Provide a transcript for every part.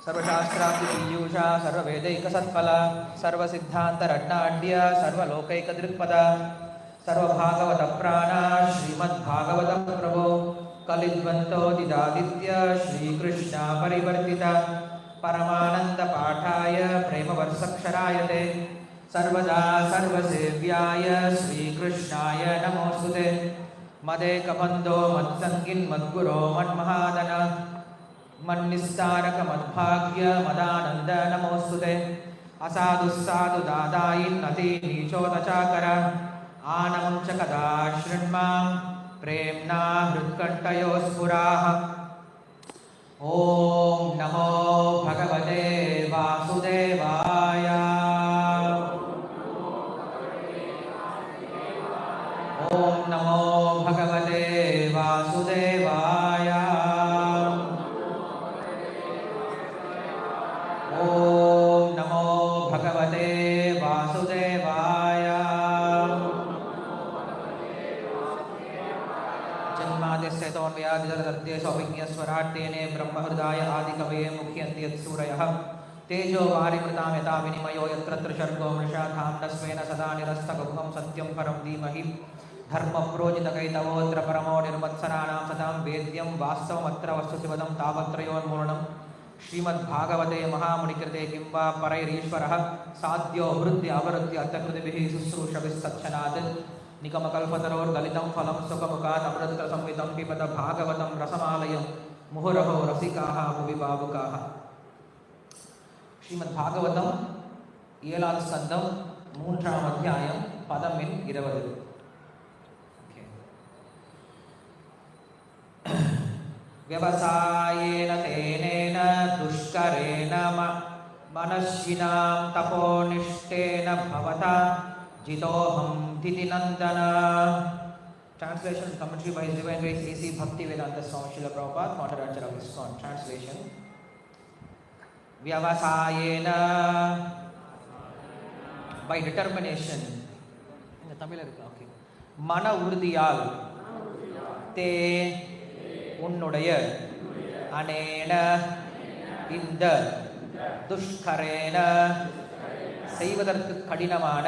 सर्वशास्त्रादिपीयूषा सर्ववेदैकसत्फला सर्वसिद्धान्तरत्नाढ्य सर्वलोकैकदृक्पदा सर्वभागवतप्राणा श्रीमद्भागवतं प्रभो कलिद्वन्तोदिदादित्य श्रीकृष्णा परिवर्तिता परमानन्दपाठाय प्रेमवर्षक्षराय ते सर्वदा सर्वसेव्याय श्रीकृष्णाय नमोऽस्तुते मदेकबन्धो मत्सङ्गिन्मद्गुरो मन्महादन मन्निस्तारक मद्भाग्य मदानन्द नमोऽस्तुते असाधुस्साधु दादायिन्नति नीचोदचाकर आनमं च कदा शृण्मां प्रेम्णा हृत्कण्ठयोस्फुराः ॐ नमो भगवते वासुदेवाय ॐ नमो भगवते वासुदेवाय ॐ नमो भगवते वासुदेवाय जन्माद्यस्य तोन्मयादितरतर्देशोऽभिज्ञस्वराट्टेने ब्रह्महृदाय आदिकवये मुह्यन्ति यत्सूरयः तेजो वारिमृतां यथा विनिमयो यत्र त्रिसर्गो मृषा धाम्नस्वेन सदा निरस्तगुहं सत्यं परं धीमहि धर्मप्रोजितकैतवोऽत्र परमो निर्मत्सराणां सदां वेद्यं वास्तवमत्र वस्तुशिवदं तावत्रयोन्मूर्णं श्रीमद्भागवते महामुनिकृते किं वा परैरीश्वरः साध्यो हृद्य अवरुद्य अर्थकृतिभिः शुश्रूषभिस्तच्छनात् निगमकल्पतरोर्गलितं फलं सुखमुखात् अमृतसंवितं पिबत भागवतं रसमालयं मुहुरहो रसिकाः भुवि भावुकाः. श्रीमद्भागवतं 7வது ஸ்கந்தம் 3ஆம் அத்தியாயம் பதம் எண் 20. व्यवसायेन तेनेन दुष्करेण मनस्विनां तपोनिष्ठेन भवता जितोऽहं दितिनन्दन. Translation and commentary by His Divine Grace A.C. Bhaktivedanta Swami Srila Prabhupada, Moderator of ISKCON. Translation. Vyavasayena, by determination. In the Tamil, okay. Mana urudiyal, te உன்னுடைய அனேன இந்த துஷ்கரேன செய்வதற்கு கடினமான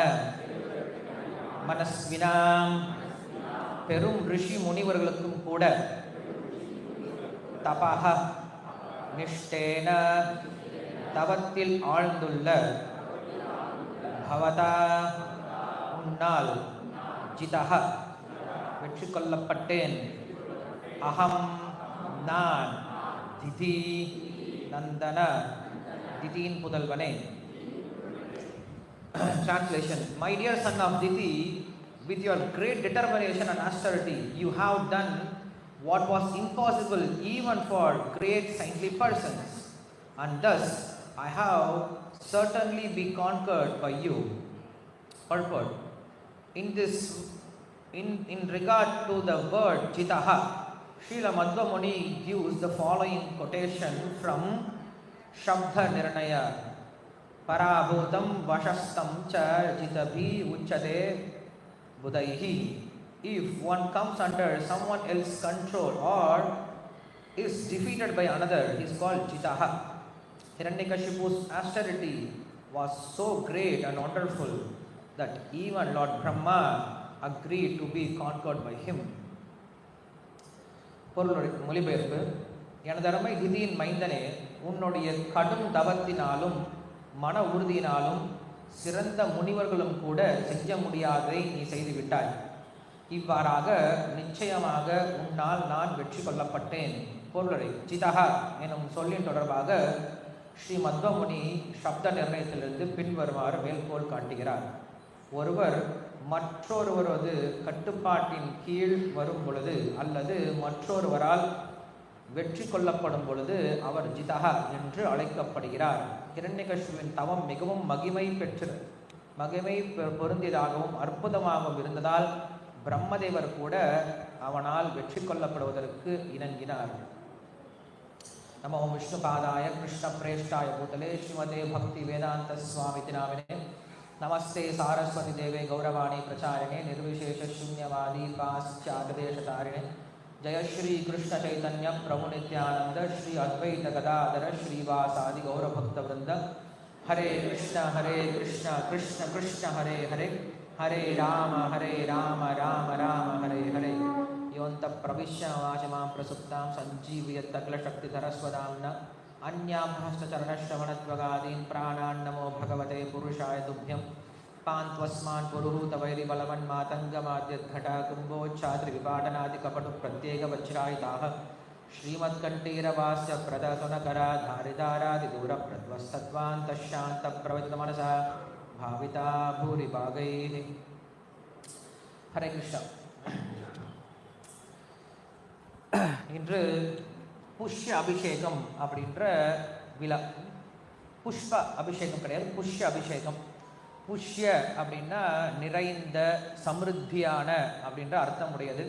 மனஸ்வினாம் பெரும் ரிஷி முனிவர்களுக்கும் கூட தபஹ நிஷ்டேன தவத்தில் ஆழ்ந்துள்ள பவதா உன்னால் ஜிதஹ வெற்றி கொள்ளப்பட்டேன் அஹம் நான் திதி Nandana திதியின் புதல்வனே. Translation. My dear son of Diti, with your great determination and austerity, you have done what was impossible even for great saintly persons, and thus I have certainly been conquered by you. Purport. In regard to the word jitaha, Srila Madhva Muni gives the following quotation from Shabda Nirnaya. Parabhutam vashastam cha jitabhi uchade budaihi. If one comes under someone else's control or is defeated by another, he is called jitaha. Hiranyakashipu's austerity was so great and wonderful that even Lord Brahma agreed to be conquered by him. மொழிபெயர்ப்பு. எனதருமை திதியின் மைந்தனே, உன்னுடைய கடும் தவத்தினாலும் மன உறுதியினாலும் சிறந்த முனிவர்களும் கூட செய்ய முடியாததை நீ செய்துவிட்டாய். இவ்வாறாக நிச்சயமாக உன்னால் நான் வெற்றி கொள்ளப்பட்டேன். பொருளை ஜிதஹா எனும் சொல்லின் தொடர்பாக ஸ்ரீ மத்வமுனி சப்த நிர்ணயத்திலிருந்து பின்வருமாறு மேற்கோள் காட்டுகிறார். ஒருவர் மற்றொருவரது கட்டுப்பாட்டின் கீழ் வரும் பொழுது அல்லது மற்றொருவரால் வெற்றி கொள்ளப்படும் பொழுது அவர் ஜிதஹா என்று அழைக்கப்படுகிறார். ஹிரண்யகசிபுவின் தவம் மிகவும் மகிமை பொருந்தியதாகவும் அற்புதமாகவும் இருந்ததால் பிரம்மதேவர் கூட அவனால் வெற்றி கொள்ளப்படுவதற்கு இணங்கினார். நமோ விஷ்ணு பாதாய கிருஷ்ண பிரேஷ்டாய பூதலே ஸ்ரீமதே பக்தி வேதாந்த சுவாமிதி நாமினே. नमस्ते सारस्वती देवे गौरवाणी प्रचारिणे निर्विशेष शून्यवादी पाश्चात्यदेशतारिणे जय श्री कृष्ण चैतन्य प्रभु नित्यानंद श्री अद्वैत गदाधर श्रीवासादि गौरभक्तवृंद हरे कृष्ण कृष्ण कृष्ण हरे हरे हरे राम राम राम हरे हरे योऽन्तः प्रविश्य वाचमां प्रसुप्तां सञ्जीवयत्सकलशक्तिधरस्वदाम्ना अन्याभ्यस्तचरणश्रवणत्वगादीन् प्राणान् नमो भगवते पुरुषाय तुभ्यं पान्त्वस्मान् पुरुहूतवैरिबलवन्मातङ्गमाद्यद्घटा कुम्भोच्छाद्रिविपाटनादिकपटुप्रत्येकवज्रायिताः श्रीमत्कण्ठीरवास्य प्रदसुनकरा धारितारादिदूरप्रध्वस्तत्वान्तशान्तप्रवचितमनसा भाविता भूरिभागैः हरे कृष्ण. இன்று புஷ்ய அபிஷேகம் அப்படின்ற விழா. புஷ்ப அபிஷேகம் கிடையாது, புஷ்ய அபிஷேகம். புஷ்ய அப்படின்னா நிறைந்த சமிருத்தியான அப்படின்ற அர்த்தம் உடையது.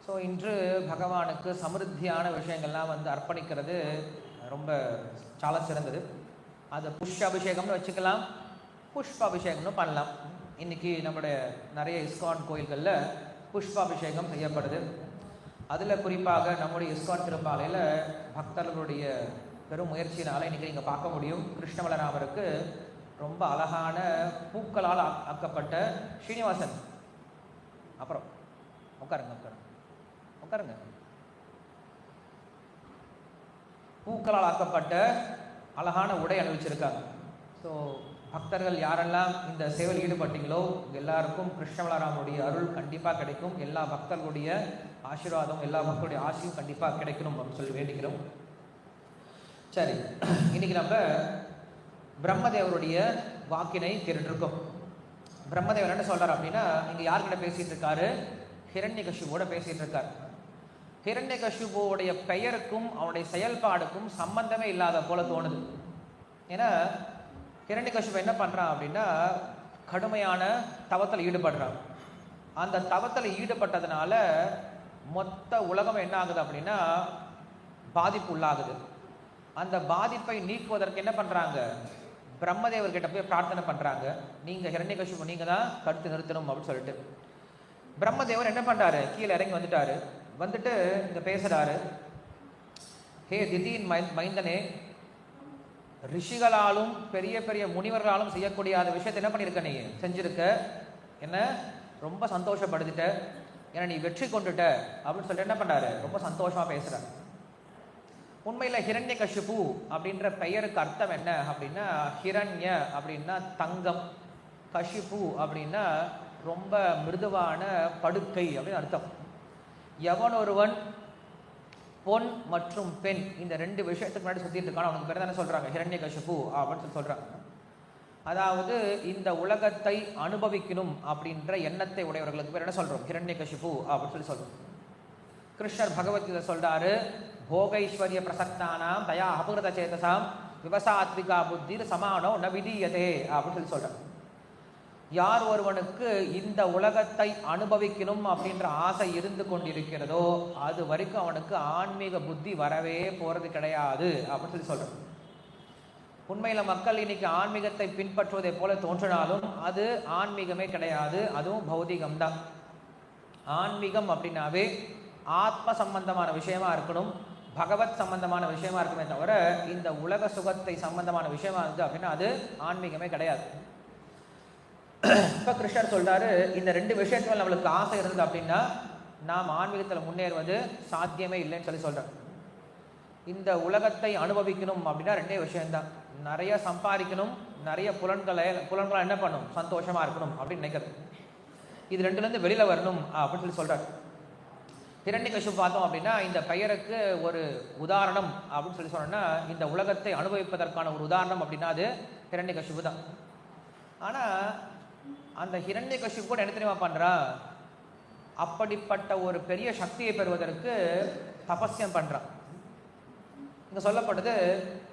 ஸோ இன்று பகவானுக்கு சமிருத்தியான விஷயங்கள்லாம் அர்ப்பணிக்கிறது ரொம்ப சால சிறந்தது. அது புஷ்ய அபிஷேகம்னு வச்சுக்கலாம், புஷ்ப அபிஷேகம்னு பண்ணலாம். இன்றைக்கி நம்முடைய நிறைய இஸ்கான் கோயில்களில் புஷ்பாபிஷேகம் செய்யப்படுது. அதில் குறிப்பாக நம்முடைய இஸ்கான் திருப்பாலையில் பக்தர்களுடைய பெரும் முயற்சியினால் இன்றைக்கி நீங்கள் பார்க்க முடியும், கிருஷ்ண பலராமருக்கு ரொம்ப அழகான பூக்களால் ஆக்கப்பட்ட ஸ்ரீனிவாசன். அப்புறம் உட்காருங்க உட்காருங்க உட்காருங்க. பூக்களால் ஆக்கப்பட்ட அழகான உடை அணிவிச்சிருக்காங்க. ஸோ பக்தர்கள் யாரெல்லாம் இந்த சேவையில் ஈடுபட்டீங்களோ எல்லாருக்கும் கிருஷ்ண பலராமனுடைய அருள் கண்டிப்பாக கிடைக்கும். எல்லா பக்தர்களுடைய ஆசீர்வாதம், எல்லா மக்களுடைய ஆசையும் கண்டிப்பாக கிடைக்கணும் அப்படின்னு சொல்லி வேண்டிக்கிறோம். சரி, இன்னைக்கு நம்ம பிரம்மதேவருடைய வாக்கினை கேட்டுருக்கோம். பிரம்மதேவர் என்ன சொல்றாரு அப்படின்னா, இங்க யார்கிட்ட பேசிட்டு இருக்காரு? ஹிரண்யகசிபுவோட பேசிட்டு இருக்காரு. ஹிரண்யகசிபுவோடைய பெயருக்கும் அவனுடைய செயல்பாடுக்கும் சம்பந்தமே இல்லாத போல தோணுது. ஏன்னா ஹிரண்யகசிபு என்ன பண்றான் அப்படின்னா, கடுமையான தவத்தில் ஈடுபடுறான். அந்த தவத்தில் ஈடுபட்டதுனால மொத்த உலகம் என்ன ஆகுது அப்படின்னா பாதிப்பு உள்ளாகுது. அந்த பாதிப்பை நீக்குவதற்கு என்ன பண்றாங்க? பிரம்மதேவர்கிட்ட போய் பிரார்த்தனை பண்றாங்க, நீங்க ஹிரண்யகசிபு நீங்க தான் தடுத்து நிறுத்தணும் அப்படின்னு சொல்லிட்டு. பிரம்மதேவர் என்ன பண்றாரு? கீழே இறங்கி வந்துட்டு இங்க பேசுறாரு. ஹே திதியின் மைந்தனே, ரிஷிகளாலும் பெரிய பெரிய முனிவர்களாலும் செய்யக்கூடிய அந்த விஷயத்தை என்ன பண்ணியிருக்க, நீ செஞ்சிருக்க, என்ன ரொம்ப சந்தோஷப்படுத்திட்ட, ஏன்னா நீ வெற்றி கொண்டுட்ட அப்படின்னு சொல்லிட்டு என்ன பண்றாரு? ரொம்ப சந்தோஷமா பேசுறாரு. உண்மையில ஹிரண்யகசிபு அப்படின்ற பெயருக்கு அர்த்தம் என்ன அப்படின்னா, ஹிரண்ய அப்படின்னா தங்கம், கஷிபு அப்படின்னா ரொம்ப மிருதுவான படுக்கை அப்படின்னு அர்த்தம். எவன் ஒருவன் பொன் மற்றும் பெண் இந்த ரெண்டு விஷயத்துக்கு முன்னாடி சுத்திட்டு இருக்கான அவனுக்கு பேர் தானே சொல்றாங்க ஹிரண்யகசிபு அப்படின்னு சொல்றாங்க. அதாவது இந்த உலகத்தை அனுபவிக்கணும் அப்படின்ற எண்ணத்தை உடையவர்களுக்கு பேர் என்ன சொல்றோம்? ஹிரண்யகசிபு அப்படின்னு சொல்றோம். கிருஷ்ணர் பகவத்கீதை சொல்றாரு, போகைஸ்வர்ய பிரசக்தானாம் தயா அபகிருத சேதசாம் விவசாத்விகா புத்திர் சமானோ ந விதீயதே அப்படின்னு சொல்றாங்க. யார் ஒருவனுக்கு இந்த உலகத்தை அனுபவிக்கணும் அப்படின்ற ஆசை இருந்து கொண்டிருக்கிறதோ அது வரைக்கும் அவனுக்கு ஆன்மீக புத்தி வரவே போறது கிடையாது அப்படின்னு சொல்றாங்க. உண்மையில மக்கள் இன்னைக்கு ஆன்மீகத்தை பின்பற்றுவதை போல தோன்றினாலும் அது ஆன்மீகமே கிடையாது, அதுவும் பௌதிகம்தான். ஆன்மீகம் அப்படின்னாவே ஆத்ம சம்பந்தமான விஷயமா இருக்கணும், பகவத் சம்பந்தமான விஷயமா இருக்குமே தவிர இந்த உலக சுகத்தை சம்பந்தமான விஷயமா இருக்கு அப்படின்னா அது ஆன்மீகமே கிடையாது. இப்ப கிருஷ்ணர் சொல்றாரு, இந்த ரெண்டு விஷயத்துல நம்மளுக்கு ஆசை இருந்தது அப்படின்னா நாம் ஆன்மீகத்தில் முன்னேறுவது சாத்தியமே இல்லைன்னு சொல்றாரு. இந்த உலகத்தை அனுபவிக்கணும் அப்படின்னா ரெண்டே விஷயம்தான், நிறைய சம்பாதிக்கணும், நிறைய புலன்களை என்ன பண்ணும், சந்தோஷமா இருக்கணும் அப்படின்னு நினைக்கிறது. இது ரெண்டுல இருந்து வெளியில வரணும் அப்படின்னு சொல்றாரு. ஹிரண்யகசிபு பார்த்தோம் அப்படின்னா இந்த பெயருக்கு ஒரு உதாரணம் அப்படின்னு சொன்னா, இந்த உலகத்தை அனுபவிப்பதற்கான ஒரு உதாரணம் அப்படின்னா அது ஹிரண்யகசிபு தான். ஆனா அந்த ஹிரண்யகசிபு கூட என்ன தெரியுமா பண்றான்? அப்படிப்பட்ட ஒரு பெரிய சக்தியை பெறுவதற்கு தபஸ்யம் பண்றான். இங்க சொல்லப்படுது,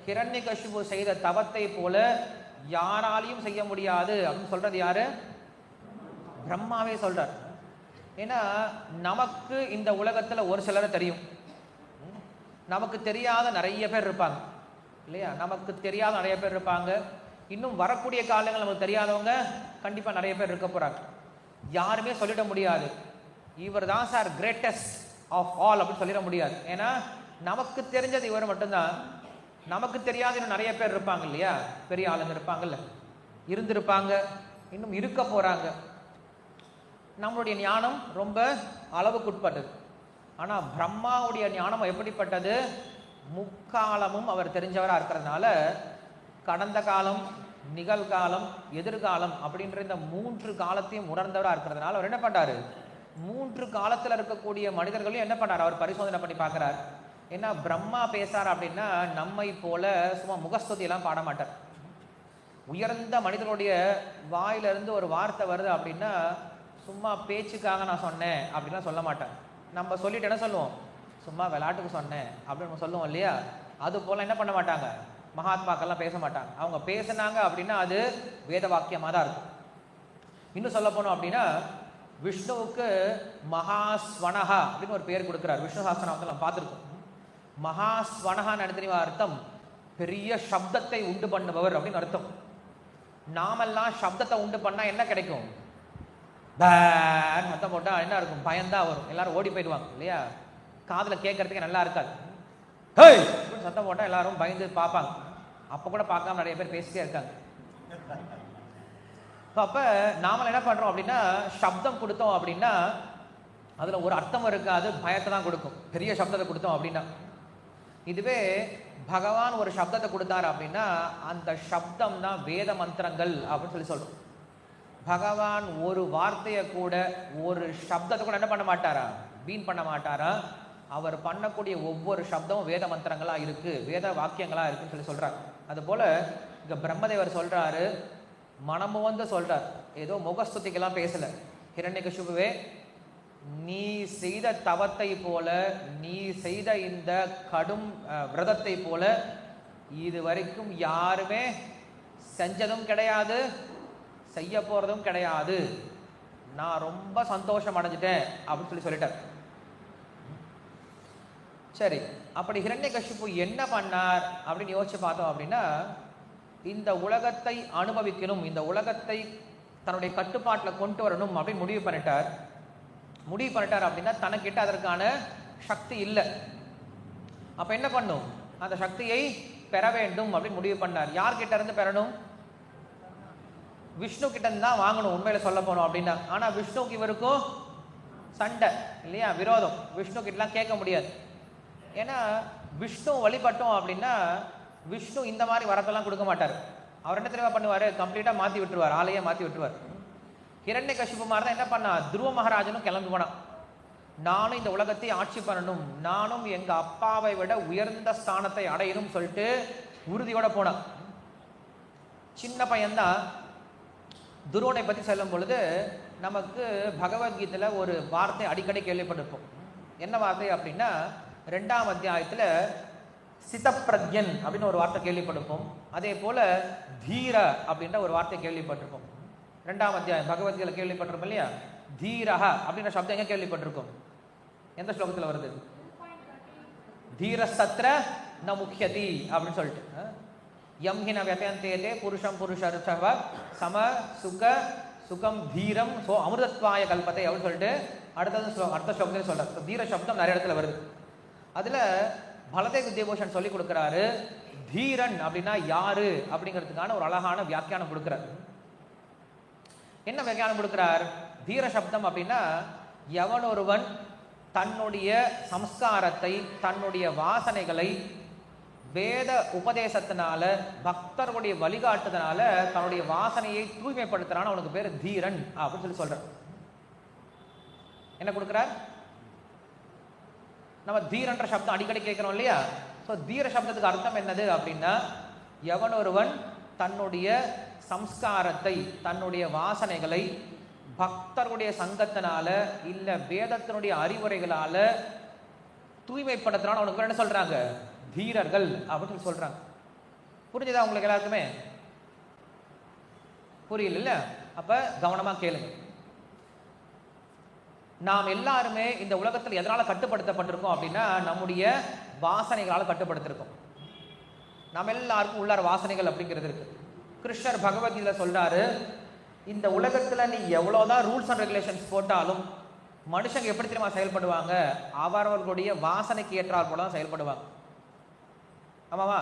ஹிரண்யகசிபு செய்த தவத்தை போல யாராலையும் செய்ய முடியாது அப்படின்னு சொல்றது யாரு? பிரம்மாவே சொல்றார். ஏன்னா நமக்கு இந்த உலகத்துல ஒரு சிலரை தெரியும், நமக்கு தெரியாத நிறைய பேர் இருப்பாங்க இல்லையா? நமக்கு தெரியாத நிறைய பேர் இருப்பாங்க. இன்னும் வரக்கூடிய காலங்கள் நமக்கு தெரியாதவங்க கண்டிப்பா நிறைய பேர் இருக்க போறாங்க. யாருமே சொல்லிட முடியாது இவர் தான் சார் கிரேட்டஸ்ட் ஆஃப் ஆல் அப்படின்னு சொல்லிட முடியாது. ஏன்னா நமக்கு தெரிஞ்சது இவர் மட்டும்தான். நமக்கு தெரியாத இன்னும் நிறைய பேர் இருப்பாங்க இல்லையா, பெரிய ஆளுங்க இருப்பாங்கல்ல, இருந்திருப்பாங்க, இன்னும் இருக்க போறாங்க. நம்மளுடைய ஞானம் ரொம்ப அளவுக்குட்பட்டது. ஆனால் பிரம்மாவுடைய ஞானம் எப்படிப்பட்டது? முக்காலமும் அவர் தெரிஞ்சவராக இருக்கிறதுனால கடந்த காலம், நிகழ்காலம், எதிர்காலம் அப்படின்ற இந்த 3 காலத்தையும் உணர்ந்தவராக இருக்கிறதுனால அவர் என்ன பண்ணாரு, 3 காலத்தில் இருக்கக்கூடிய மனிதர்களையும் என்ன பண்ணார், அவர் பரிசோதனை பண்ணி பார்க்கிறார். ஏன்னா பிரம்மா பேசார் அப்படின்னா நம்மை போல சும்மா முகஸ்துதியெல்லாம் பாட மாட்டார். உயர்ந்த மனிதனுடைய வாயிலிருந்து ஒரு வார்த்தை வருது அப்படின்னா சும்மா பேச்சுக்காக நான் சொன்னேன் அப்படின்லாம் சொல்ல மாட்டேன். நம்ம சொல்லிட்டு என்ன சொல்லுவோம், சும்மா விளையாட்டுக்கு சொன்னேன் அப்படின்னு நம்ம சொல்லுவோம் இல்லையா. அது போல என்ன பண்ண மாட்டாங்க, மகாத்மாக்கள்லாம் பேச மாட்டாங்க. அவங்க பேசினாங்க அப்படின்னா அது வேத வாக்கியமாக தான் இருக்கும். இன்னும் சொல்ல போனோம் அப்படின்னா விஷ்ணுவுக்கு மகாஸ்வனஹா அப்படின்னு ஒரு பேர் கொடுக்குறார். விஷ்ணு சாஸ்திரநாமத்தில் நம்ம பார்த்துருக்கோம். மகாஸ்வனஹான்னு எடுத்துனீங்க அர்த்தம் பெரிய சப்தத்தை உண்டு பண்ணுபவர் அப்படின்னு அர்த்தம். நாமெல்லாம் சப்தத்தை உண்டு பண்ணா என்ன கிடைக்கும், சத்தம் போட்டா என்ன இருக்கும், பயம்தான் வரும், எல்லாரும் ஓடி போயிடுவாங்க இல்லையா. காதுல கேட்கறதுக்கு நல்லா இருக்காது. சத்தம் போட்டா எல்லாரும் பயந்து பார்ப்பாங்க. அப்ப கூட பார்க்காம நிறைய பேர் பேசிட்டே இருக்காங்க. அப்ப நாம என்ன பண்றோம் அப்படின்னா சப்தம் கொடுத்தோம் அப்படின்னா அதுல ஒரு அர்த்தம் இருக்காது, பயத்தை தான் கொடுக்கும். பெரிய சப்தத்தை கொடுத்தோம் அப்படின்னா. இதுவே பகவான் ஒரு சப்தத்தை கொடுத்தாரு அப்படின்னா அந்த சப்தம் தான் வேத மந்திரங்கள் அப்படின்னு சொல்லி சொல்றோம். பகவான் ஒரு வார்த்தையை கூட, ஒரு சப்தத்தை கூட என்ன பண்ண மாட்டாரா, வீண் பண்ண மாட்டாரா. அவர் பண்ணக்கூடிய ஒவ்வொரு சப்தமும் வேத மந்திரங்களா இருக்கு, வேத வாக்கியங்களா இருக்குன்னு சொல்லி சொல்றாரு. அது போல இங்க பிரம்மதேவர் சொல்றாரு, மனமும் வந்து சொல்றார், ஏதோ முகஸ்துதிக்கெல்லாம் பேசல. ஹிரண்யகசிபுவே, நீ செய்த தவத்தை போல, நீ செய்த இந்த கடும் விரதத்தை போல இது வரைக்கும் யாருமே செஞ்சதும் கிடையாது, செய்ய போறதும் கிடையாது. நான் ரொம்ப சந்தோஷம் அடைஞ்சிட்டேன் அப்படின்னு சொல்லிட்டார். சரி, அப்படி ஹிரண்யகசிபு என்ன பண்ணார் அப்படின்னு யோசிச்சு பார்த்தோம் அப்படின்னா இந்த உலகத்தை அனுபவிக்கணும், இந்த உலகத்தை தன்னுடைய கட்டுப்பாட்டில் கொண்டு வரணும் அப்படின்னு முடிவு பண்ணிட்டார் அப்படின்னா தனக்கிட்ட அதற்கான சக்தி இல்லை. அப்ப என்ன பண்ணும், அந்த சக்தியை பெற வேண்டும் அப்படின்னு முடிவு பண்ணார். யார்கிட்ட இருந்து பெறணும், விஷ்ணு கிட்ட இருந்து தான் வாங்கணும் உண்மையில சொல்ல போனோம் அப்படின்னா. ஆனா விஷ்ணுக்கு இவருக்கும் சண்டை இல்லையா, விரோதம். விஷ்ணு கிட்டலாம் கேட்க முடியாது. ஏன்னா விஷ்ணு வழிபட்டோம் அப்படின்னா விஷ்ணு இந்த மாதிரி வரத்தெல்லாம் கொடுக்க மாட்டார். அவர் என்ன தெரியுமா பண்ணுவார், கம்ப்ளீட்டா மாத்தி விட்டுருவார், ஆளையே மாத்தி விட்டுருவார். ஹிரண்யகசிபு மாதிரி தான் என்ன பண்ணா, துருவ மகாராஜனும் கிளம்பி போனான். நானும் இந்த உலகத்தை ஆட்சி பண்ணணும், நானும் எங்க அப்பாவை விட உயர்ந்த ஸ்தானத்தை அடையணும் சொல்லிட்டு உறுதியோட போனான். சின்ன பையன்தான். துருவனை பத்தி சொல்லும் பொழுது நமக்கு பகவத்கீதையில ஒரு வார்த்தை அடிக்கடி கேள்விப்பட்டிருப்போம். என்ன வார்த்தை அப்படின்னா 2ஆம் அத்தியாயத்துல சிதப்பிரத்யன் அப்படின்னு ஒரு வார்த்தை கேள்விப்பட்டிருப்போம். அதே போல தீர அப்படின்ற ஒரு வார்த்தை கேள்விப்பட்டிருப்போம். 2ஆம் அத்தியாயம் பகவத்கீதையில கேள்விப்பட்டிருப்போம் இல்லையா. தீரஹ அப்படின்ற சப்தம் எங்க கேள்விப்பட்டிருக்கோம், எந்த ஸ்லோகத்துல வருது, தீரசத்ர ந முக்கியதி அப்படின்னு சொல்லிட்டு. யம் ஹின வியதந்தேதே புருஷம் புருஷர்ச்சவ சம சுக சுகம் தீரம் சோ அமிர்தத்வாய கல்பத்தை அப்படின்னு சொல்லிட்டு அடுத்த ஸ்லோகத்தில் சொல்றாரு. தீர சப்தம் நிறைய இடத்துல வருது. அதுல பலதேவ் வித்யாபூஷன் சொல்லி கொடுக்கிறாரு, தீரன் அப்படின்னா யாரு அப்படிங்கிறதுக்கான ஒரு அழகான வியாக்கியானம் கொடுக்கிறார். என்ன வியாக்கியானம் கொடுக்கிறார், தீர சப்தம் அப்படின்னா எவன் ஒருவன் தன்னுடைய சம்ஸ்காரத்தை, தன்னுடைய வாசனைகளை வேத உபதேசத்தினால, பக்தர்களுடைய வழிகாட்டுதனால தன்னுடைய வாசனையை தூய்மைப்படுத்துறான்னு அவனுக்கு பேர் தீரன் அப்படின்னு சொல்லி சொல்ற. என்ன கொடுக்கிறார், நம்ம தீரன்ற சப்தம் அடிக்கடி கேட்கிறோம் இல்லையா. ஸோ தீர சப்தத்துக்கு அர்த்தம் என்னது அப்படின்னா எவன் ஒருவன் தன்னுடைய சம்ஸ்காரத்தை, தன்னுடைய வாசனைகளை பக்தர்களுடைய சங்கத்தினால இல்ல வேதத்தினுடைய அறிவுரைகளால தூய்மைப்படுத்துறான்னு அவனுக்கு என்ன சொல்றாங்க, தீரர்கள் அப்படின்னு சொல்றாங்க. புரிஞ்சுதா உங்களுக்கு எல்லாருக்குமே? புரியல? அப்ப கவனமா கேளுங்க. நாம் எல்லாருமே இந்த உலகத்தில் எதனால கட்டுப்படுத்தப்பட்டிருக்கோம் அப்படின்னா நம்முடைய வாசனைகளால் கட்டுப்படுத்திருக்கோம். நாம் எல்லாருக்கும் உள்ளார வாசனைகள் அப்படிங்கிறது இருக்கு. கிருஷ்ணர் பகவத்கீதையில சொல்றாரு, இந்த உலகத்துல நீ எவ்வளவுதான் ரூல்ஸ் அண்ட் ரெகுலேஷன்ஸ் போட்டாலும், மனுஷங்க எப்படி தெரியுமா செயல்படுவாங்க? அவரவர்களுடைய வாசனைக்கு ஏற்றால் போல தான் செயல்படுவாங்க. ஆமாவா?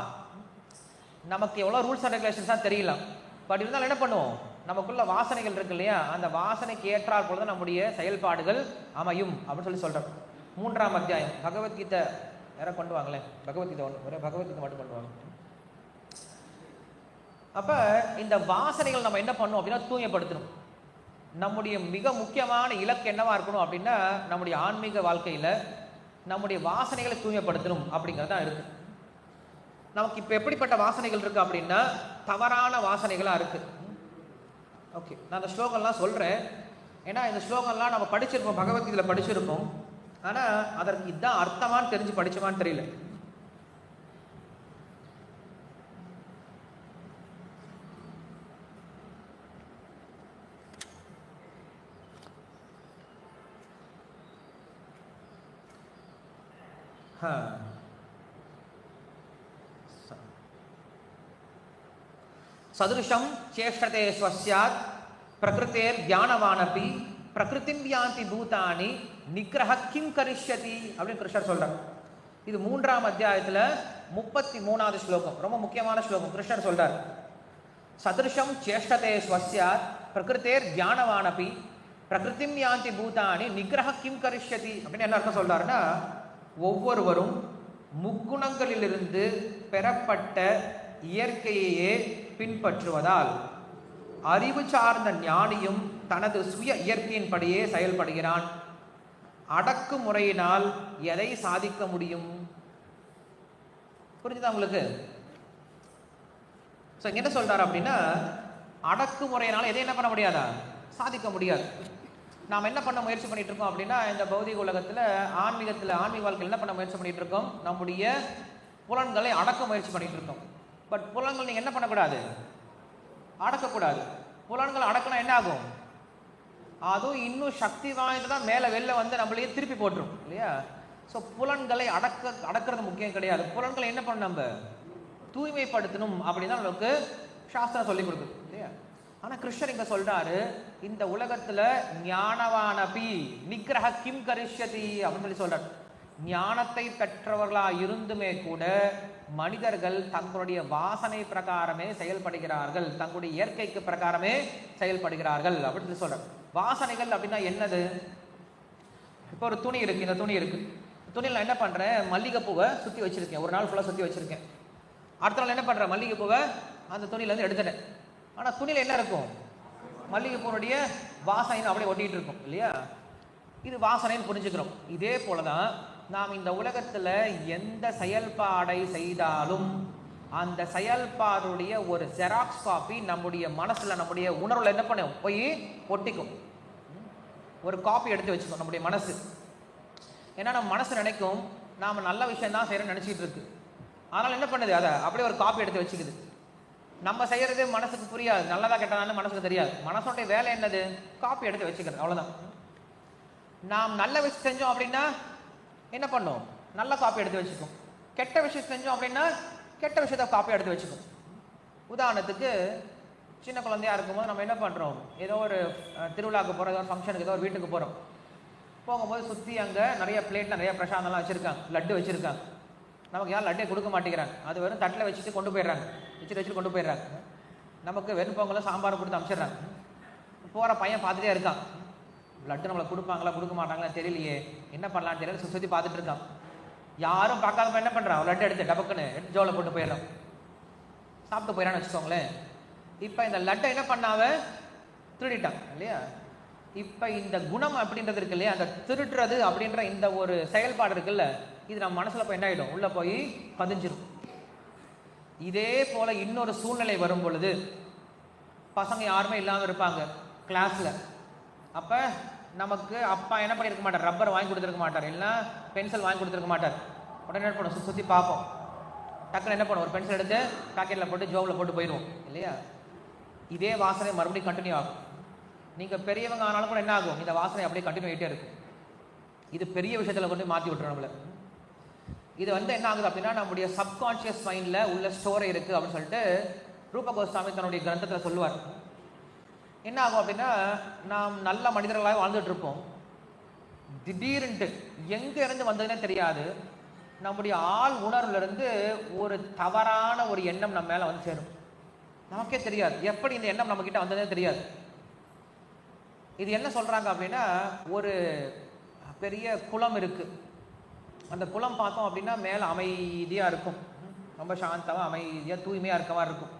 நமக்கு எவ்வளோ ரூல்ஸ் அண்ட் ரெகுலேஷன்ஸாக தெரியலாம், பட் இருந்தாலும் என்ன பண்ணுவோம், நமக்குள்ள வாசனைகள் இருக்கு இல்லையா, அந்த வாசனைக்கு ஏற்றால் போல தான் நம்முடைய செயல்பாடுகள் அமையும் அப்படின்னு சொல்கிறோம். 3ஆம் அத்தியாயம் பகவத்கீதை யாரை கொண்டு வாங்களேன், பகவத்கீதை ஒரே பகவத்கீதை மட்டும் கொண்டு வாங்க. அப்போ இந்த வாசனைகள் நம்ம என்ன பண்ணணும் அப்படின்னா தூய்மைப்படுத்தணும். நம்முடைய மிக முக்கியமான இலக்கு என்னவா இருக்கணும் அப்படின்னா, நம்முடைய ஆன்மீக வாழ்க்கையில் நம்முடைய வாசனைகளை தூய்மைப்படுத்தணும் அப்படிங்கிறதா இருக்கு. நமக்கு இப்போ எப்படிப்பட்ட வாசனைகள் இருக்கு அப்படின்னா, தவறான வாசனைகளாக இருக்கு. ஓகே, நான் அந்த ஸ்லோகம்லாம் சொல்கிறேன். ஏன்னா இந்த ஸ்லோகம்லாம் நம்ம படிச்சிருப்போம், பகவத்கீதையில் படிச்சிருப்போம். ஆனால் அதற்கு இதுதான் அர்த்தமானு தெரிஞ்சு படிச்சோமான்னு தெரியல. சதுருஷம் சேஷ்டதே ஸ்வஸ்யாத் பிரகிருத்தேர் ஞானவானபி பிரகிருதிம் வியாந்தி பூதானி நிக்ரஹ கிம் கரிஷ்யதி அப்படின்னு கிருஷ்ணர் சொல்றார். இது 3ஆம் அத்தியாயத்தில் 33வது ஸ்லோகம், ரொம்ப முக்கியமான ஸ்லோகம். கிருஷ்ணர் சொல்றார், சதுருஷம் சேஷ்டதே ஸ்வஸ்யாத் பிரகிருத்தேர் ஞானவானபி பிரகிருதிம் வியாந்தி பூதானி நிக்ரஹ கிம் கரிஷ்யதி அப்படின்னு என்ன அர்த்தம் சொல்றாருன்னா, ஒவ்வொருவரும் முக்குணங்களிலிருந்து பெறப்பட்ட இயற்கையையே பின்பற்றுவதால் அறிவு சார்ந்த ஞானியும் தனது சுய இயற்கையின்படியே செயல்படுகிறான். அடக்குமுறையினால் எதை சாதிக்க முடியும்? புரிஞ்சுதா உங்களுக்கு? என்ன சொல்றாரு அப்படின்னா, அடக்குமுறையினால எதை என்ன பண்ண முடியாதா, சாதிக்க முடியாது. நாம் என்ன பண்ண முயற்சி பண்ணிட்டு இருக்கோம் அப்படின்னா, இந்த பௌதிக உலகத்தில் ஆன்மீக வாழ்க்கையில் என்ன பண்ண முயற்சி பண்ணிட்டு இருக்கோம், நம்முடைய புலன்களை அடக்க முயற்சி பண்ணிட்டு இருக்கோம். பட் புலன்கள் நீங்கள் என்ன பண்ணக்கூடாது, அடக்கக்கூடாது. புலன்கள் அடக்கணும் என்ன ஆகும், அதுவும் இன்னும் சக்தி வாய்ந்ததான் மேலே வெளில வந்து நம்மளையே திருப்பி போட்டுரும் இல்லையா? ஸோ புலன்களை அடக்கிறது முக்கியம் கிடையாது. புலன்களை என்ன பண்ணணும், நம்ம தூய்மைப்படுத்தணும் அப்படின்னு தான் நமக்கு சாஸ்திரம் சொல்லி கொடுக்குது இல்லையா? ஆனால் கிருஷ்ணர் இங்கே சொல்றாரு, இந்த உலகத்தில் ஞானவானபி நிக்ரஹ கிம் கரிஷ்யதி அப்படின்னு சொல்றாரு. ஞானத்தை பெற்றவர்களாக இருந்துமே கூட மனிதர்கள் தங்களுடைய வாசனை பிரகாரமே செயல்படுகிறார்கள், தங்களுடைய இயற்கைக்கு பிரகாரமே செயல்படுகிறார்கள் அப்படின்னு சொல்றாரு. வாசனைகள் அப்படின்னா என்னது? இப்போ ஒரு துணி இருக்கு, இந்த துணி இருக்கு, துணியில் நான் என்ன பண்றேன், மல்லிகைப்பூவை சுற்றி வச்சிருக்கேன், ஒரு நாள் ஃபுல்லாக சுற்றி வச்சிருக்கேன். அடுத்த நாள் என்ன பண்றேன், மல்லிகைப்பூவை அந்த துணியிலேருந்து எடுத்துட்டேன். ஆனால் துணியில் என்ன இருக்கும், மல்லிகைப்பூனுடைய வாசனை அப்படியே ஒட்டிகிட்டு இருக்கும் இல்லையா? இது வாசனைன்னு புரிஞ்சுக்கிறோம். இதே போல தான் நாம் இந்த உலகத்தில் எந்த செயல்பாடை செய்தாலும் அந்த செயல்பாடுடைய ஒரு ஜெராக்ஸ் காப்பி நம்முடைய மனசில், நம்முடைய உணர்வில் என்ன பண்ணும், போய் ஒட்டிக்கும். ஒரு காப்பி எடுத்து வச்சுக்கணும் நம்முடைய மனசு. ஏன்னா நம்ம மனசு நினைக்கும் நாம் நல்ல விஷயம் தான் செய்யறோம்னு நினச்சிக்கிட்டு இருக்கு. அதனால் என்ன பண்ணுது, அதை அப்படியே ஒரு காப்பி எடுத்து வச்சுக்குது. நம்ம செய்யறது மனசுக்கு புரியாது, நல்லதா கெட்டதான்னு மனசுக்கு தெரியாது. மனசோடைய வேலை என்னது, காப்பி எடுத்து வச்சுக்கிறது, அவ்வளோதான். நாம் நல்ல விஷயம் செஞ்சோம் அப்படின்னா என்ன பண்ணோம், நல்ல காப்பி எடுத்து வச்சுக்கோம். கெட்ட விஷயம் செஞ்சோம் அப்படின்னா கெட்ட விஷயத்த காப்பி எடுத்து வச்சுக்கோம். உதாரணத்துக்கு சின்ன குழந்தையா இருக்கும்போது நம்ம என்ன பண்ணுறோம், ஏதோ ஒரு திருவிழாவுக்கு போகிறோம், ஏதோ ஒரு ஃபங்க்ஷனுக்கு, ஏதோ ஒரு வீட்டுக்கு போகிறோம். போகும்போது சுற்றி அங்கே நிறைய பிளேட்டில் நிறைய பிரசாதம்லாம் வச்சுருக்காங்க, லட்டு வச்சுருக்காங்க. நமக்கு யாரும் லட்டே கொடுக்க மாட்டேங்கிறாங்க, அது வெறும் தட்டில் வச்சுட்டு கொண்டு போயிடுறாங்க, வச்சுட்டு கொண்டு போயிடுறாங்க. நமக்கு வெறும் பொங்கலும் சாம்பார் கொடுத்து அனுப்பிச்சிடுறாங்க. போகிற பையன் பார்த்துட்டே இருக்கான், லட்டு நம்மளை கொடுப்பாங்களா கொடுக்க மாட்டாங்களா தெரியலையே, என்ன பண்ணலான்னு தெரியல, சுற்றி பார்த்துட்டு இருக்கான். யாரும் பார்க்காம என்ன பண்ணுறான், லட்டு எடுத்து டபக்குன்னு எடுத்து ஜோலை போட்டு போயிடறான், சாப்பிட்டு போயிடறான்னு வச்சுக்கோங்களேன். இப்போ இந்த லட்டை என்ன பண்ணாவ, திருடிட்டான் இல்லையா? இப்போ இந்த குணம் அப்படின்றது இருக்கு இல்லையா, அந்த திருடுறது அப்படின்ற இந்த ஒரு செயல்பாடு இருக்குல்ல, இது நம்ம மனசில் போய் என்ன ஆகிடும், உள்ளே போய் பதிஞ்சிடும். இதே போல் இன்னொரு சூழ்நிலை வரும் பொழுது, பசங்க யாருமே இல்லாமல் இருப்பாங்க கிளாஸில். அப்போ நமக்கு அப்பா என்ன பண்ணியிருக்க மாட்டார், ரப்பர் வாங்கி கொடுத்துருக்க மாட்டார், இல்லைன்னா பென்சில் வாங்கி கொடுத்துருக்க மாட்டார். உடனே என்ன பண்ணுவோம், சுற்றி பார்ப்போம், டக்குன்னு என்ன பண்ணுவோம், ஒரு பென்சில் எடுத்து பாக்கெட்டில் போட்டு ஜோவில் போட்டு போயிடுவோம் இல்லையா? இதே வாசனை மறுபடியும் கண்டினியூ ஆகும். நீங்கள் பெரியவங்க ஆனாலும் கூட என்ன ஆகும், இந்த வாசனை அப்படியே கண்டினியூ ஆகிட்டே இருக்கும். இது பெரிய விஷயத்தில் கொண்டு மாற்றி விட்டுரும் நம்மளை. இது என்ன ஆகுது அப்படின்னா, நம்முடைய சப்கான்ஷியஸ் மைண்டில் உள்ள ஸ்டோரி இருக்குது அப்படின்னு சொல்லிட்டு ரூப கோஸ்வாமி தன்னுடைய கிரந்தத்தில் சொல்லுவார். என்ன ஆகும் அப்படின்னா, நாம் நல்ல மனிதர்களாக வாழ்ந்துட்டு இருப்போம். திடீர்னு எங்க இருந்து வந்ததுன்னே தெரியாது. நம்முடைய ஆள் உணர்வுல இருந்து ஒரு தவறான ஒரு எண்ணம் நம்ம மேல வந்து சேரும். நமக்கே தெரியாது எப்படி இந்த எண்ணம் நம்ம கிட்ட வந்ததே தெரியாது. இது என்ன சொல்றாங்க அப்படின்னா, ஒரு பெரிய குளம் இருக்கு. அந்த குளம் பார்த்தோம் அப்படின்னா மேல அமைதியா இருக்கும், ரொம்ப சாந்தமா அமைதியா தூய்மையா இருக்க மாதிரி இருக்கும்.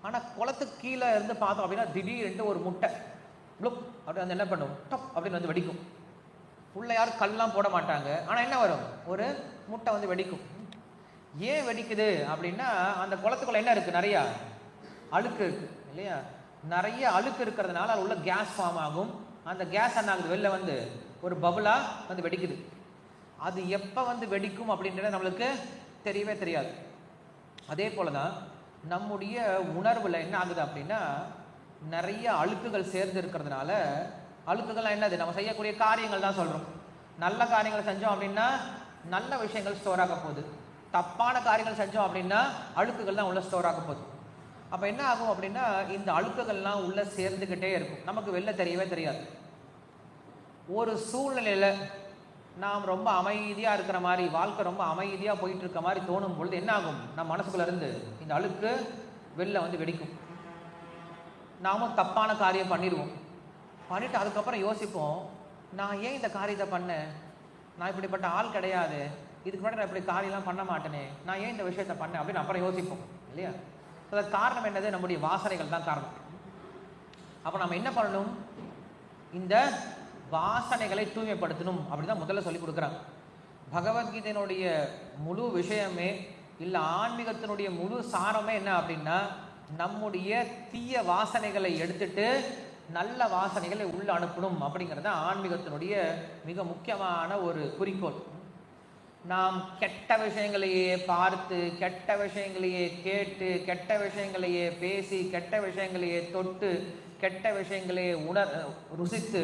ஆனா குளத்துக்கு கீழே இருந்து பார்த்தோம் அப்படின்னா திடீர்னு ஒரு முட்டை ப்ளுப் அப்படி வந்து என்ன பண்ணும், டப் அப்படின்னு வந்து வெடிக்கும். உள்ள யாரும் கல்லாம் போட மாட்டாங்க, ஆனா என்ன வரும், ஒரு முட்டை வந்து வெடிக்கும். ஏன் வெடிக்குது அப்படின்னா, அந்த குளத்துக்குள்ள என்ன இருக்கு, நிறைய அழுக்கு இருக்கு இல்லையா. நிறைய அழுக்கு இருக்கிறதுனால அது உள்ள கேஸ் ஃபார்ம் ஆகும். அந்த கேஸ் என்ன ஆகுது, வெளில வந்து ஒரு பபுளா வந்து வெடிக்குது. அது எப்போ வந்து வெடிக்கும் அப்படின்றது நம்மளுக்கு தெரியவே தெரியாது. அதே போலதான் நம்முடைய உணர்வுல என்ன ஆகுது அப்படின்னா, நிறைய அழுக்குகள் சேர்ந்து இருக்கிறதுனால, அழுக்குகள் என்னது, நம்ம செய்யக்கூடிய காரியங்கள் தான் சொல்றோம். நல்ல காரியங்கள் செஞ்சோம் அப்படின்னா நல்ல விஷயங்கள் ஸ்டோர் ஆக போகுது, தப்பான காரியங்கள் செஞ்சோம் அப்படின்னா அழுக்குகள் தான் உள்ள ஸ்டோர் ஆக போகுது. அப்ப என்ன ஆகும் அப்படின்னா, இந்த அழுக்குகள்லாம் உள்ள சேர்ந்துக்கிட்டே இருக்கும், நமக்கு வெளில தெரியவே தெரியாது. ஒரு சூழ்நிலையில நாம் ரொம்ப அமைதியா இருக்கிற மாதிரி, வாழ்க்கை ரொம்ப அமைதியா போயிட்டு இருக்க மாதிரி தோணும் பொழுது என்ன ஆகும், நம்ம மனசுக்குள்ள இருந்து இந்த அழுக்கு வெளில வந்து வெடிக்கும். நாமும் தப்பான காரியம் பண்ணிடுவோம். பண்ணிட்டு அதுக்கப்புறம் யோசிப்போம், நான் ஏன் இந்த காரியத்தை பண்ணேன், நான் இப்படிப்பட்ட ஆள் கிடையாது, இதுக்கு முன்னாடி நான் இப்படி காரியம்லாம் பண்ண மாட்டேனே, நான் ஏன் இந்த விஷயத்த பண்ணேன் அப்படின்னு அப்புறம் யோசிப்போம் இல்லையா. அதற்கு காரணம் என்னது, நம்முடைய வாசனைகள் தான் காரணம். அப்போ நம்ம என்ன பண்ணணும், இந்த வாசனைகளை தூய்மைப்படுத்தணும் அப்படிதான் முதல்ல சொல்லி கொடுக்குறாங்க. பகவத்கீதையினுடைய முழு விஷயமே இல்லை, ஆன்மீகத்தினுடைய முழு சாரமே என்ன அப்படின்னா, நம்முடைய தீய வாசனைகளை எடுத்துட்டு நல்ல வாசனைகளை உள்ள அனுப்பணும் அப்படிங்கிறது ஆன்மீகத்தினுடைய மிக முக்கியமான ஒரு குறிக்கோள். நாம் கெட்ட விஷயங்களையே பார்த்து, கெட்ட விஷயங்களையே கேட்டு, கெட்ட விஷயங்களையே பேசி, கெட்ட விஷயங்களையே தொட்டு, கெட்ட விஷயங்களையே ருசித்து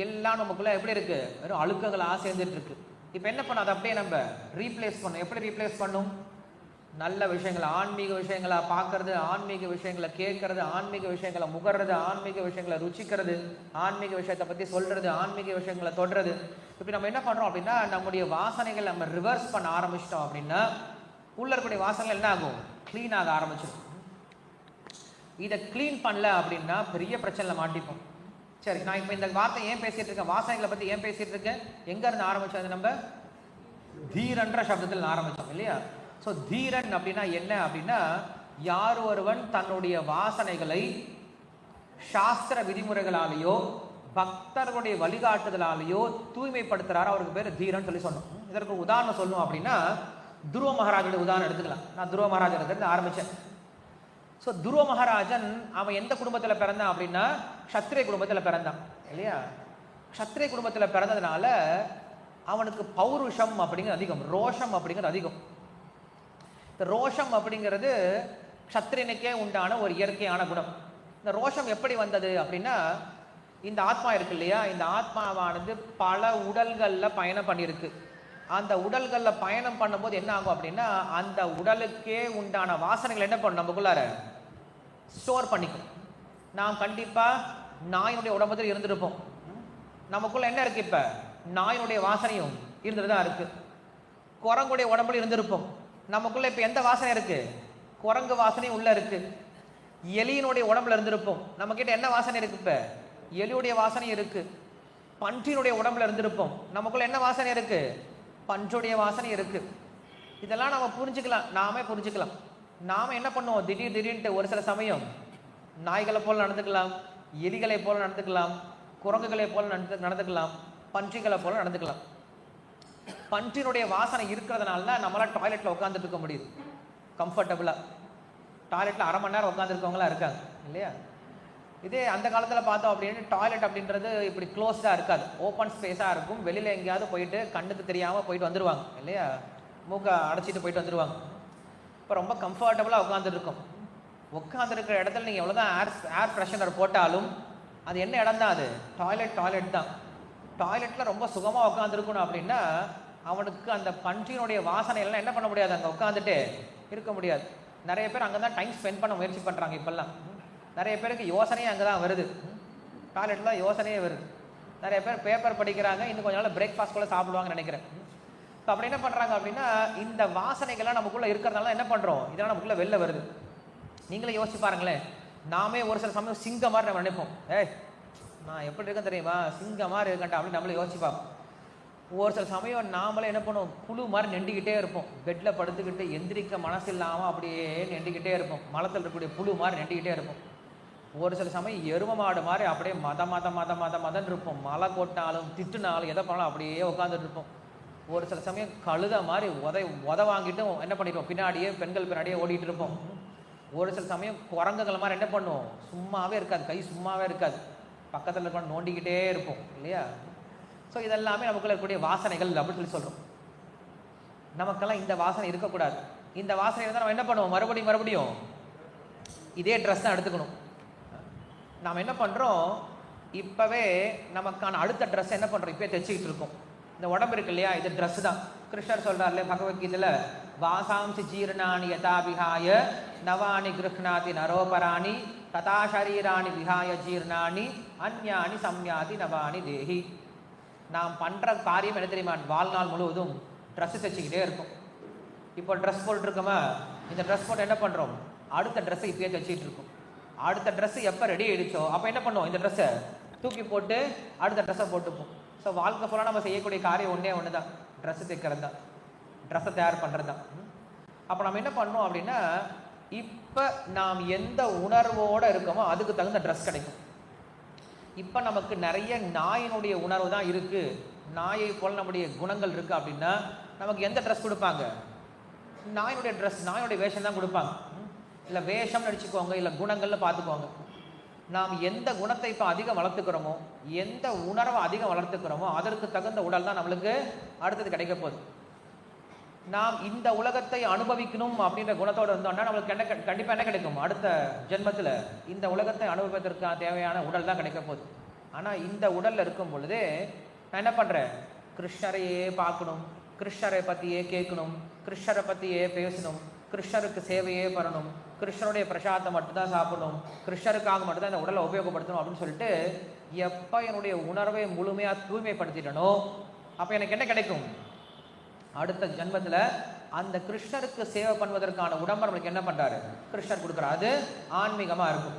எல்லாம் நமக்குள்ள எப்படி இருக்கு, வெறும் அழுக்குகளாக சேர்ந்துட்டு இருக்கு. இப்போ என்ன பண்ண, அதை அப்படியே நம்ம ரீப்ளேஸ் பண்ணும். எப்படி ரீப்ளேஸ் பண்ணும், நல்ல விஷயங்களை, ஆன்மீக விஷயங்களை பார்க்கறது, ஆன்மீக விஷயங்களை கேட்கறது, ஆன்மீக விஷயங்களை முகர்றது, ஆன்மீக விஷயங்களை ருச்சிக்கிறது, ஆன்மீக விஷயத்தை பற்றி சொல்றது, ஆன்மீக விஷயங்களை தொடுறது. இப்படி நம்ம என்ன பண்ணுறோம் அப்படின்னா, நம்முடைய வாசனைகள் நம்ம ரிவர்ஸ் பண்ண ஆரம்பிச்சிட்டோம் அப்படின்னா உள்ள இருக்கக்கூடிய வாசனைகள் என்ன ஆகும், க்ளீன் ஆக ஆரம்பிச்சிடும். இதை க்ளீன் பண்ணல அப்படின்னா பெரிய பிரச்சனையில் மாட்டிப்போம். சரி, நான் இப்போ இந்த வார்த்தை ஏன் பேசிட்டு இருக்கேன், வாசனைகளை பற்றி ஏன் பேசிட்டு இருக்கேன், எங்க இருந்து ஆரம்பிச்சது, நம்ம தீரன்ற சப்தத்தில் ஆரம்பிச்சோம் இல்லையா. ஸோ தீரன் அப்படின்னா என்ன அப்படின்னா, யார் ஒருவன் தன்னுடைய வாசனைகளை சாஸ்திர விதிமுறைகளாலேயோ பக்தர்களுடைய வழிகாட்டுதலாலேயோ தூய்மைப்படுத்துறாரு, அவருக்கு பேர் தீரன் சொல்லி சொன்னோம். இதற்கு உதாரணம் சொல்லணும் அப்படின்னா, துருவ மகாராஜோட உதாரணம் எடுத்துக்கலாம். நான் துருவ மகாராஜன் ஆரம்பித்தேன். ஸோ துருவ மகாராஜன் அவன் எந்த குடும்பத்தில் பிறந்தான் அப்படின்னா, க்ஷத்ரிய குடும்பத்தில் பிறந்தான் இல்லையா. க்ஷத்ரிய குடும்பத்தில் பிறந்ததுனால அவனுக்கு பௌருஷம் அப்படிங்கிறது அதிகம், ரோஷம் அப்படிங்கிறது அதிகம். இந்த ரோஷம் அப்படிங்கிறது க்ஷத்ரியனுக்கே உண்டான ஒரு இயற்கையான குணம். இந்த ரோஷம் எப்படி வந்தது அப்படின்னா, இந்த ஆத்மா இருக்கு இல்லையா, இந்த ஆத்மாவானது பல உடல்களில் பயணம் பண்ணியிருக்கு. அந்த உடல்களில் பயணம் பண்ணும்போது என்ன ஆகும் அப்படின்னா, அந்த உடலுக்கே உண்டான வாசனைகள் என்ன பண்ணும், நமக்குள்ளார ஸ்டோர் பண்ணிக்கும். நாம் கண்டிப்பாக நாயினுடைய உடம்புல இருந்திருப்போம். நமக்குள்ள என்ன இருக்கு, இப்போ நாயினுடைய வாசனையும் இருந்துட்டு தான் இருக்கு. குரங்குடைய உடம்புல இருந்திருப்போம். நமக்குள்ள இப்போ எந்த வாசனை இருக்கு, குரங்கு வாசனையும் உள்ள இருக்கு. எலியினுடைய உடம்புல இருந்திருப்போம். நம்ம கிட்ட என்ன வாசனை இருக்கு, இப்போ எலியுடைய வாசனை இருக்கு. பன்றியினுடைய உடம்புல இருந்திருப்போம். நமக்குள்ள என்ன வாசனை இருக்கு, பன்றுடைய வாசனை இருக்கு. இதெல்லாம் நம்ம புரிஞ்சுக்கலாம், நாமே புரிஞ்சுக்கலாம். நாம என்ன பண்ணுவோம், திடீர்னு ஒரு சில சமயம் நாய்களை போல நடந்துக்கலாம், எலிகளை போல நடந்துக்கலாம், குரங்குகளை போல நடந்துக்கலாம், பன்றிகளை போல நடந்துக்கலாம். பன்றியினுடைய வாசனை இருக்கிறதுனால தான் நம்மளால டாய்லெட்ல உட்காந்துட்டு இருக்க முடியுது கம்ஃபர்டபுளா. டாய்லெட்ல அரை மணி நேரம் உட்காந்துருக்கவங்களா இருக்காங்க இல்லையா. இதே அந்த காலத்தில் பார்த்தோம் அப்படின்னு டாய்லெட் அப்படின்றது இப்படி க்ளோஸ்டாக இருக்காது, ஓப்பன் ஸ்பேஸாக இருக்கும். வெளியில் எங்கேயாவது போயிட்டு கண்ணுக்கு தெரியாமல் போயிட்டு வந்துடுவாங்க இல்லையா, மூக்கை அடைச்சிட்டு போயிட்டு வந்துடுவாங்க. இப்போ ரொம்ப கம்ஃபர்டபுளாக உட்காந்துருக்கும். உட்காந்துருக்கிற இடத்துல நீங்கள் எவ்வளோதான் ஏர் ஃப்ரெஷனர் போட்டாலும் அது என்ன இடம் தான், அது டாய்லெட் தான். டாய்லெட்டில் ரொம்ப சுகமாக உட்காந்துருக்கணும் அப்படின்னா அவனுக்கு அந்த பன்றியினுடைய வாசனையெல்லாம் என்ன பண்ண முடியாது, அங்கே உட்காந்துட்டு இருக்க முடியாது. நிறைய பேர் அங்கே தான் டைம் ஸ்பெண்ட் பண்ண முயற்சி பண்ணுறாங்க. இப்போல்லாம் நிறைய பேருக்கு யோசனையே அங்கே தான் வருது, டாய்லெட்டில் யோசனையே வருது. நிறைய பேர் பேப்பர் படிக்கிறாங்க, இன்னும் கொஞ்ச நாள் பிரேக்ஃபாஸ்ட் கூட சாப்பிடுவாங்கன்னு நினைக்கிறேன். ஸோ அப்படி என்ன பண்ணுறாங்க அப்படின்னா, இந்த வாசனைகள்லாம் நமக்குள்ளே இருக்கிறதுனால என்ன பண்ணுறோம், இதெல்லாம் நமக்குள்ளே வெளில வருது. நீங்களே யோசிச்சு பாருங்களேன், நாமே ஒரு சில சமயம் சிங்க மாதிரி நம்ம நினைப்போம், நான் எப்படி இருக்கேன் தெரியுமா, சிங்க மாதிரி இருக்கேன்டா அப்படின்னு நம்மளே யோசிச்சு பார்ப்போம். ஒரு சில சமயம் நாமளே என்ன பண்ணுவோம், புழு மாதிரி நெண்டிக்கிட்டே இருப்போம், பெட்டில் படுத்துக்கிட்டு எந்திரிக்க மனசு இல்லாமல் அப்படியே நெண்டிக்கிட்டே இருப்போம், மலத்தில் இருக்கக்கூடிய புழு மாதிரி நெண்டிக்கிட்டே இருப்போம். ஒரு சில சமயம் எரும மாடு மாதிரி அப்படியே மதன்னு இருப்போம், மழை கொட்டினாலும் திட்டுனாலும் எதை பண்ணாலும் அப்படியே உட்காந்துட்டு இருப்போம். ஒரு சில சமயம் கழுத மாதிரி உத வாங்கிட்டும் என்ன பண்ணிடுவோம், பின்னாடியே பெண்கள் பின்னாடியே ஓடிட்டு இருப்போம். ஒரு சில சமயம் குரங்குகள் மாதிரி என்ன பண்ணுவோம், சும்மாவே இருக்காது, கை சும்மாவே இருக்காது, பக்கத்தில் இருக்க நோண்டிக்கிட்டே இருப்போம் இல்லையா. ஸோ இதெல்லாமே நமக்குள்ள இருக்கக்கூடிய வாசனைகள் அப்படின்னு சொல்லி சொல்கிறோம். நமக்கெல்லாம் இந்த வாசனை இருக்கக்கூடாது. இந்த வாசனை இருந்தால் நம்ம என்ன பண்ணுவோம், மறுபடியும் இதே ட்ரெஸ் தான் எடுத்துக்கணும். நாம் என்ன பண்ணுறோம், இப்போவே நமக்கான அடுத்த ட்ரெஸ் என்ன பண்ணுறோம், இப்போயே தைச்சிக்கிட்டு இருக்கோம். இந்த உடம்பு இருக்கு இல்லையா, இது ட்ரெஸ் தான். கிருஷ்ணர் சொல்கிறார்ல பகவத்கீதையில், வாசாம்சி ஜீர்ணானி யதாபிஹாய நவானி கிருஷ்ணாதி நரோபராணி ததா ஷரீராணி விஹாய ஜீர்ணானி அந்யானி சம்யாதி நவானி தேஹி. நாம் பண்ணுற காரியம் என்ன தெரியுமா, வாழ்நாள் முழுவதும் ட்ரெஸ்ஸு தைச்சிக்கிட்டே இருக்கும். இப்போ ட்ரெஸ் போட்டுருக்கோமா, இந்த ட்ரெஸ் போட்டு என்ன பண்ணுறோம், அடுத்த ட்ரெஸ்ஸை இப்போயே தைச்சிக்கிட்டு இருக்கோம். அடுத்த ட்ரெஸ்ஸு எப்போ ரெடி ஆகிடுச்சோ அப்போ என்ன பண்ணுவோம், இந்த ட்ரெஸ்ஸை தூக்கி போட்டு அடுத்த ட்ரெஸ்ஸை போட்டுப்போம். ஸோ வாழ்க்கை ஃபுல்லாக நம்ம செய்யக்கூடிய காரியம் ஒன்று தான், ட்ரெஸ்ஸு தைக்கிறது தான், ட்ரெஸ்ஸை தயார் பண்ணுறது தான். அப்போ நம்ம என்ன பண்ணோம் அப்படின்னா, இப்போ நாம் எந்த உணர்வோடு இருக்கோமோ அதுக்கு தகுந்த ட்ரெஸ் கிடைக்கும். இப்போ நமக்கு நிறைய நாயினுடைய உணர்வு தான் இருக்குது, நாயை போல் நம்முடைய குணங்கள் இருக்குது அப்படின்னா நமக்கு எந்த ட்ரெஸ் கொடுப்பாங்க, நாயினுடைய ட்ரெஸ், நாயினுடைய வேஷம் தான் கொடுப்பாங்க. இல்லை வேஷம்னு நினச்சிக்கோங்க, இல்லை குணங்கள்னு பார்த்துக்கோங்க. நாம் எந்த குணத்தை இப்போ அதிகம் வளர்த்துக்கிறோமோ, எந்த உணர்வை அதிகம் வளர்த்துக்கிறோமோ அதற்கு தகுந்த உடல் தான் நம்மளுக்கு அடுத்தது கிடைக்க போகுது. நாம் இந்த உலகத்தை அனுபவிக்கணும் அப்படின்ற குணத்தோடு இருந்தோம்னா நம்மளுக்கு என்ன கண்டிப்பாக என்ன கிடைக்கும், அடுத்த ஜென்மத்தில் இந்த உலகத்தை அனுபவிப்பதற்கான தேவையான உடல் தான் கிடைக்க போகுது. ஆனால் இந்த உடலில் இருக்கும் பொழுதே நான் என்ன பண்ணுறேன், கிருஷ்ணரையே பார்க்கணும், கிருஷ்ணரை பற்றியே கேட்கணும், கிருஷ்ணரை பற்றியே பேசணும், கிருஷ்ணருக்கு சேவையே பண்ணணும், கிருஷ்ணருடைய பிரசாதத்தை மட்டும்தான் சாப்பிடணும், கிருஷ்ணருக்காக மட்டும்தான் இந்த உடலை உபயோகப்படுத்தணும் அப்படின்னு சொல்லிட்டு எப்போ என்னுடைய உணர்வை முழுமையாக தூய்மைப்படுத்திடனோ அப்போ எனக்கு என்ன கிடைக்கும், அடுத்த ஜென்மத்தில் அந்த கிருஷ்ணருக்கு சேவை பண்ணுவதற்கான உடம்பை நம்மளுக்கு என்ன பண்ணுறாரு, கிருஷ்ணர் கொடுக்குறாரு. அது ஆன்மீகமாக இருக்கும்.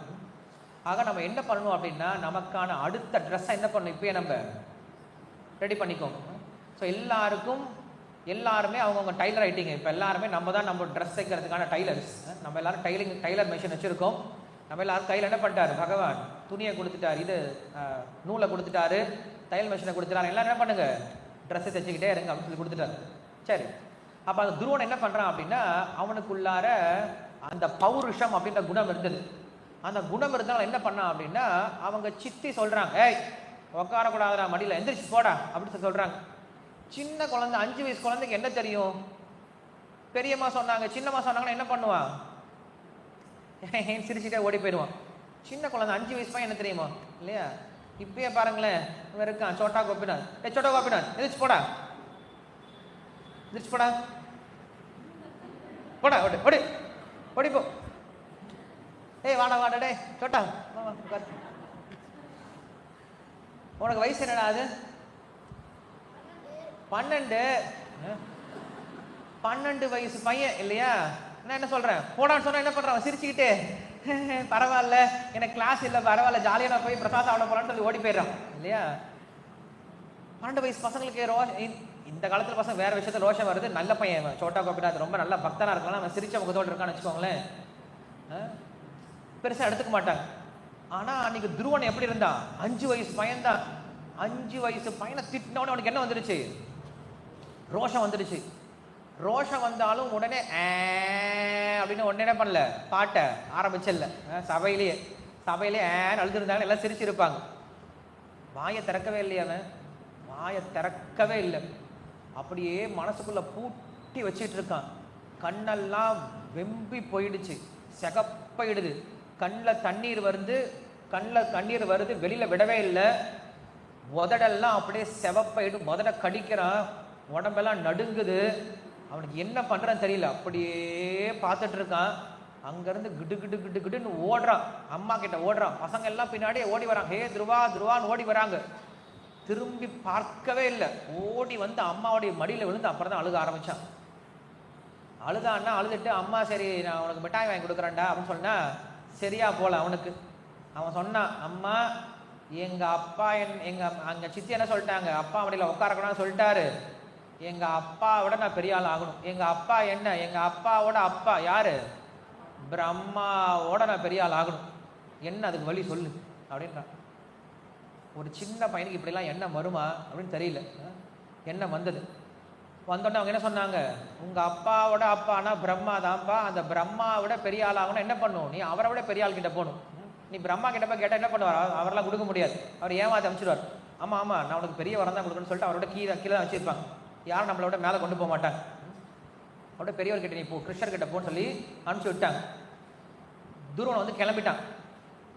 ஆக நம்ம என்ன பண்ணணும் அப்படின்னா, நமக்கான அடுத்த ட்ரெஸ்ஸை என்ன பண்ணணும், இப்போயே நம்ம ரெடி பண்ணிக்கோங்க. ஸோ எல்லாருமே அவங்கவுங்க டைலர் ஆகிட்டீங்க. இப்போ எல்லாருமே நம்ம தான் நம்ம ட்ரெஸ் தைக்கிறதுக்கான டைலர்ஸ். நம்ம எல்லாரும் டைலர் மிஷின் வச்சுருக்கோம். நம்ம எல்லாரும் கையில் என்ன பண்ணிட்டாரு, பகவான் துணியை கொடுத்துட்டாரு, இது நூலை கொடுத்துட்டாரு, தையல் மிஷினை கொடுத்துட்டாரு, எல்லோரும் என்ன பண்ணுங்க ட்ரெஸ்ஸை தைச்சிக்கிட்டே இருங்க அப்படின்னு சொல்லி கொடுத்துட்டாரு. சரி, அப்போ அந்த துருவன் என்ன பண்ணுறான் அப்படின்னா, அவனுக்குள்ளார அந்த பௌருஷம் அப்படின்ற குணம் இருந்தது. அந்த குணம் இருந்தாலும் என்ன பண்ணான் அப்படின்னா, அவங்க சித்தி சொல்கிறாங்க, உட்காரக்கூடாதுடா மடியில், எந்திரிச்சு போடா அப்படின்னு சொல்கிறாங்க. சின்ன குழந்தை, 5 வயசு குழந்தைக்கு என்ன தெரியும், பெரியம்மா சொன்னாங்க சின்னம்மா சொன்னாங்கன்னா என்ன பண்ணுவான், சிரிச்சுட்டே ஓடி போயிடுவான். சின்ன குழந்தை 5 வயசு பையன் என்ன தெரியுமா இல்லையா. இப்பயே பாருங்களேன், இவன் இருக்கான் சோட்டா கோபிநாத், சோட்டா கோபிநாத் எந்திரிச்சு போடா, எந்திரிச்சு போடா, போடா ஓடி ஓடி ஓடி போ, வாடா டே சோட்டா, உனக்கு வயசு என்னடா அது, 12 வயசு பையன் இல்லையா. நான் என்ன சொல்றேன், போடான்னு சொன்னா என்ன பண்றான், சிரிச்சுக்கிட்டே பரவாயில்ல எனக்கு கிளாஸ் இல்லை, பரவாயில்ல ஜாலியாக நான் போய் பிரசாதம் சாப்பிட போலான்னு சொல்லி ஓடி போயிடுறான் இல்லையா. 12 வயசு பசங்களுக்கு இந்த காலத்தில் பசங்க வேற விஷயத்துல ரோஷம் வருது. நல்ல பையன் சோட்டா கோபிநாத், ரொம்ப நல்ல பக்தனா இருக்கலாம், அவன் சிரிச்ச முகத்தோடு இருக்கான்னு வச்சுக்கோங்களேன், பெருசா எடுத்துக்க மாட்டாங்க. ஆனா அன்னைக்கு துருவன் எப்படி இருந்தான், 5 வயசு பையன் தான். 5 வயசு பையனை திட்டினோடனே அவனுக்கு என்ன வந்துடுச்சு, ரோஷம் வந்துடுச்சு. ரோஷம் வந்தாலும் உடனே அப்படின்னு உடனே என்ன பண்ணல, பாட்டை ஆரம்பிச்சல. சபையிலேயே அழுதுருந்தாங்க, எல்லாம் சிரிச்சிருப்பாங்க. வாயை திறக்கவே இல்லையா, அவன் வாயை திறக்கவே இல்லை, அப்படியே மனசுக்குள்ள பூட்டி வச்சிட்டு இருக்கான். கண்ணெல்லாம் வெம்பி போயிடுச்சு, செகப்பயிடுது, கண்ணில் கண்ணீர் வருது, வெளியில விடவே இல்லை. உதடெல்லாம் அப்படியே செவப்பயிடும், உதட கடிக்கிறான், உடம்பெல்லாம் நடுங்குது. அவனுக்கு என்ன பண்றான்னு தெரியல, அப்படியே பார்த்துட்டு இருக்கான். அங்கிருந்து கிடு கிடு கிடு கிடுன்னு ஓடுறான், அம்மா கிட்ட ஓடுறான். பசங்க எல்லாம் பின்னாடியே ஓடி வராங்க, ஹே துருவா துருவான்னு ஓடி வராங்க. திரும்பி பார்க்கவே இல்லை. ஓடி வந்து அம்மாவுடைய மடியில் விழுந்து அப்புறம் தான் அழுக ஆரம்பித்தான். அழுதான்னா அழுதுட்டு, அம்மா சரி நான் உனக்கு மிட்டாய் வாங்கி கொடுக்குறேன்டா அப்படின்னு சொன்னா சரியா போல அவனுக்கு. அவன் சொன்னான், அம்மா எங்கள் அப்பா அங்கே சித்தி என்ன சொல்லிட்டாங்க, அப்பா மடியில் உட்காரக்கூடாதுன்னு சொல்லிட்டாரு. எங்கள் அப்பாவோட நான் பெரிய ஆள் ஆகணும். எங்கள் அப்பா என்ன, எங்கள் அப்பாவோட அப்பா யார், பிரம்மாவோட நான் பெரிய ஆள் ஆகணும். என்ன அதுக்கு வழி சொல்லு அப்படின்றான். ஒரு சின்ன பையனுக்கு இப்படிலாம் என்ன வருமா அப்படின்னு தெரியல. என்ன வந்தது. வந்தோடனே அவங்க என்ன சொன்னாங்க, உங்கள் அப்பாவோட அப்பானா பிரம்மா தான்ப்பா, அந்த பிரம்மாவோட பெரிய ஆள் ஆகணும். என்ன பண்ணும், நீ அவரை விட பெரிய ஆள் கிட்ட போகணும். நீ பிரம்மா கிட்ட போய் கேட்டால் என்ன பண்ணுவார், அவரெல்லாம் கொடுக்க முடியாது, அவர் ஏமாற்றி அமைச்சிடுவார். ஆமாம் ஆமாம் நான் உனக்கு பெரிய வரம் தான் கொடுக்கணும்னு சொல்லிட்டு அவரோட கீழே தான் வச்சுருப்பாங்க. யாரும் நம்மளோட மேலே கொண்டு போக மாட்டாங்க. அவரோட பெரியவர்கிட்ட நீ போ, கிருஷ்ணர்கிட்ட போன்னு சொல்லி அனுப்பிச்சி விட்டாங்க. துருவன் வந்து கிளம்பிட்டான்.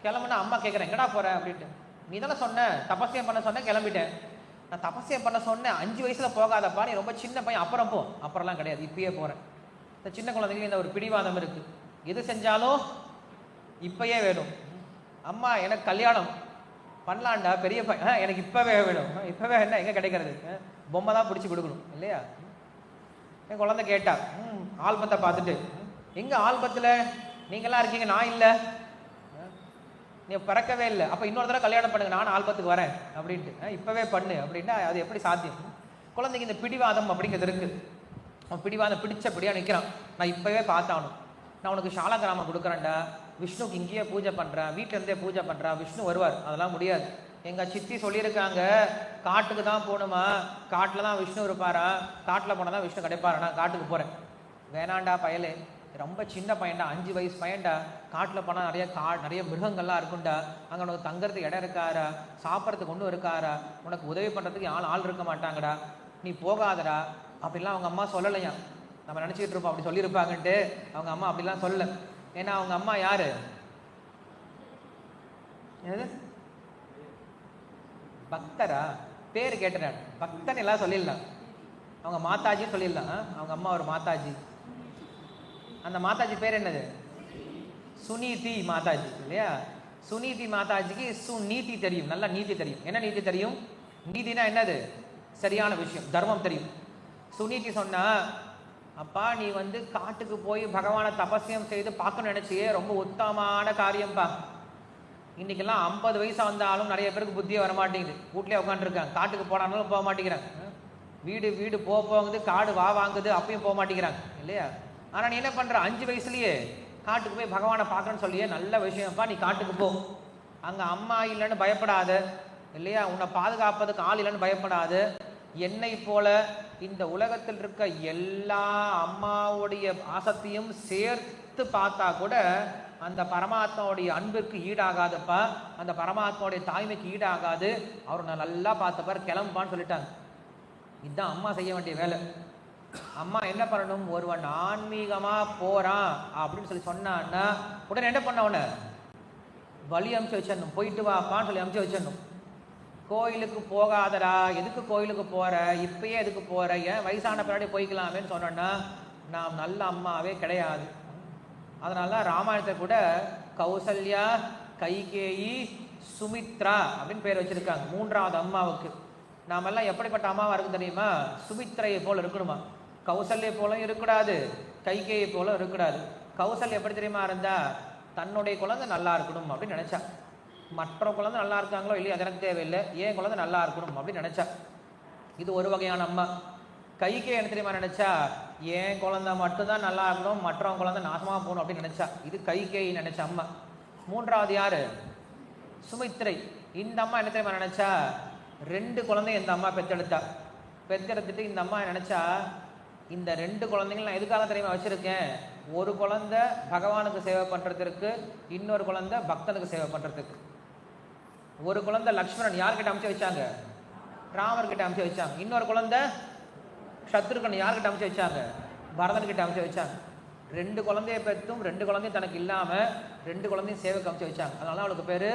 கிளம்புனா அம்மா கேட்குறேன் எங்கடா போகிறேன் அப்படின்ட்டு. நீ தானே சொன்ன தபஸ்யம் பண்ண சொன்ன, கிளம்பிட்டேன். நான் தபஸ்யம் பண்ண சொன்னேன், 5 வயசில் போகாதப்பா, நீ ரொம்ப சின்ன பையன், அப்புறம் போ. அப்புறம்லாம் கிடையாது, இப்பயே போகிறேன். இந்த சின்ன குழந்தைங்க இந்த ஒரு பிடிவாதம் இருக்குது, எது செஞ்சாலும் இப்பயே வேணும். அம்மா எனக்கு கல்யாணம் பண்ணலான்டா, பெரிய பையன், எனக்கு இப்போவே வேணும். இப்போவே என்ன எங்கே கிடைக்கிறது, பொம்மை தான் பிடிச்சி கொடுக்கணும் இல்லையா. என் குழந்தை கேட்டா, ஆல்பத்தை பார்த்துட்டு, எங்கே ஆல்பத்தில் நீங்களாம் இருக்கீங்க, நான் இல்லை, நீ பிறக்கவே இல்லை, அப்போ இன்னொரு தடவை கல்யாணம் பண்ணுங்க, நான் ஆல்பத்துக்கு வரேன் அப்படின்ட்டு. இப்போவே பண்ணு அப்படின்னா அது எப்படி சாத்தியம். குழந்தைங்க இந்த பிடிவாதம் அப்படிங்கிறது இருக்குது. அவன் பிடிவாதம் பிடிச்சபடியாக நிற்கிறான். நான் இப்போவே பார்த்தானும், நான் உனக்கு சாலா கிராமம் கொடுக்குறேன்டா, விஷ்ணுக்கு இங்கேயே பூஜை பண்ணுறேன், வீட்டிலேருந்தே பூஜை பண்ணுறான், விஷ்ணு வருவார். அதெல்லாம் முடியாது. எங்கள் சித்தி சொல்லியிருக்காங்க, காட்டுக்கு தான் போகணுமா, காட்டில் தான் விஷ்ணு இருப்பாரா, காட்டில் போனால் தான் விஷ்ணு கிடைப்பாரா, நான் காட்டுக்கு போகிறேன். வேணாண்டா பயலே, ரொம்ப சின்ன பையன்டா, 5 வயசு பையன்டா, காட்டில் போனால் நிறைய மிருகங்கள்லாம் இருக்குண்டா, அங்கே உனக்கு தங்கறதுக்கு இடம் இருக்காரா, சாப்பிட்றதுக்கு ஒன்றும் இருக்காரா, உனக்கு உதவி பண்ணுறதுக்கு ஆள் இருக்க மாட்டாங்கடா, நீ போகாதடா அப்படிலாம் அவங்க அம்மா சொல்லலையா. நம்ம நினச்சிக்கிட்டு இருப்போம் அப்படி சொல்லியிருப்பாங்கன்ட்டு. அவங்க அம்மா அப்படிலாம் சொல்லலை. ஏன்னா அவங்க அம்மா யாரு, பக்தரா, பேர் கேட்டேன், பக்தன் எல்லாம் சொல்லிடலாம். அவங்க மாதாஜின்னு சொல்லிடலாம். அவங்க அம்மா ஒரு மாதாஜி. அந்த மாதாஜி பேர் என்னது, சுனீதி மாதாஜி இல்லையா. சுனீதி மாதாஜிக்கு சுநீதி தெரியும், நல்லா நீதி தெரியும். என்ன நீதி தெரியும், நீதினா என்னது, சரியான விஷயம், தர்மம் தெரியும். சுனீதி சொன்னா, அப்பா நீ வந்து காட்டுக்கு போய் பகவானை தபஸ்யம் செய்து பார்க்கணும்னு நினைச்சியே, ரொம்ப உத்தமமான காரியம்பா. இன்னைக்கெல்லாம் 50 வயசு வந்தாலும் நிறைய பேருக்கு புத்தியே வரமாட்டேங்குது, வீட்லேயே உட்காந்துருக்காங்க, காட்டுக்கு போனாலும் போக மாட்டேங்கிறாங்க. வீடு போகுது, காடு வாங்குது, அப்பயும் போக மாட்டேங்கிறாங்க இல்லையா. ஆனால் நீ என்ன பண்ணுற, 5 வயசுலேயே காட்டுக்கு போய் பகவானை பார்க்கணும்னு சொல்லியே, நல்ல விஷயம்ப்பா, நீ காட்டுக்கு போ. அங்கே அம்மா இல்லைன்னு பயப்படாத இல்லையா, உன்னை பாதுகாப்பதுக்கு ஆள் இல்லைன்னு பயப்படாத. என்னை போல இந்த உலகத்தில் இருக்க எல்லா அம்மாவுடைய பாசத்தையும் சேர்த்து பார்த்தா கூட அந்த பரமாத்மாவுடைய அன்பிற்கு ஈடாகாதுப்பா, அந்த பரமாத்மாவுடைய தாய்மைக்கு ஈடாகாது. அவர் நான் நல்லா பார்த்தப்பார், கிளம்புப்பான்னு சொல்லிட்டாங்க. இதுதான் அம்மா செய்ய வேண்டிய வேலை. அம்மா என்ன பண்ணணும், ஒருவன் ஆன்மீகமாக போகிறான் அப்படின்னு சொல்லி சொன்னான்னா உடனே என்ன பண்ண, உடனே வழி அமுச்சு வச்சிடணும், போயிட்டு வாப்பான்னு சொல்லி அமுச்சு வச்சிடணும். கோயிலுக்கு போகாதடா, எதுக்கு கோயிலுக்கு போகிற, இப்பயே எதுக்கு போகிற, ஏன் வயசான பின்னாடி போய்க்கலாமேன்னு சொன்னோன்னா நாம் நல்ல அம்மாவே கிடையாது. அதனால தான் ராமாயணத்தை கூட கௌசல்யா, கைகேயி, சுமித்ரா அப்படின்னு பேர் வச்சுருக்காங்க 3வது அம்மாவுக்கு. நாமெல்லாம் எப்படிப்பட்ட அம்மாவாக இருக்கு தெரியுமா, சுமித்ரையை போல் இருக்கணுமா. கௌசல்யை போலும் இருக்கக்கூடாது, கைகேயை போலும் இருக்கக்கூடாது. கௌசல்யா எப்படி தெரியுமா இருந்தா, தன்னுடைய குழந்தை நல்லா இருக்கணும் அப்படின்னு நினச்சா. மற்ற குழந்தை நல்லா இருக்காங்களோ இல்லையோ அது எனக்கு தேவையில்லை, ஏன் குழந்தை நல்லா இருக்கணும் அப்படின்னு நினச்சா. இது ஒரு வகையான அம்மா. கைகே என்ன தெரியுமா நினச்சா, ஏன் குழந்தை மட்டும்தான் நல்லா இருக்கணும், மற்றவங்க குழந்தை நாசமாக போகணும் அப்படின்னு நினச்சா. இது கைகேயை நினச்ச அம்மா. 3வது யாரு, சுமித்ரை. இந்த அம்மா என்ன தெரியுமா நினச்சா, 2 குழந்தைய இந்த அம்மா பெற்றெடுத்துட்டு இந்த அம்மா நினச்சா, இந்த 2 குழந்தைங்களும் நான் எதுக்காக தெரியுமா வச்சுருக்கேன், ஒரு குழந்தை பகவானுக்கு சேவை பண்ணுறதுக்கு, இன்னொரு குழந்தை பக்தனுக்கு சேவை பண்ணுறதுக்கு. ஒரு குழந்தை லக்ஷ்மணன் யார்கிட்ட அமுச்சு வச்சாங்க, ராமர்கிட்ட அமுச்சு வச்சாங்க. இன்னொரு குழந்தை சத்ருகன் யார்கிட்ட அமுச்சு வச்சாங்க, பரதன்கிட்ட அமுச்சு வச்சாங்க. 2 குழந்தைய பெற்றும் 2 குழந்தையும் தனக்கு இல்லாமல் 2 குழந்தையும் சேவைக்கு அமுச்சு வச்சாங்க. அதனால அவளுக்கு பேர்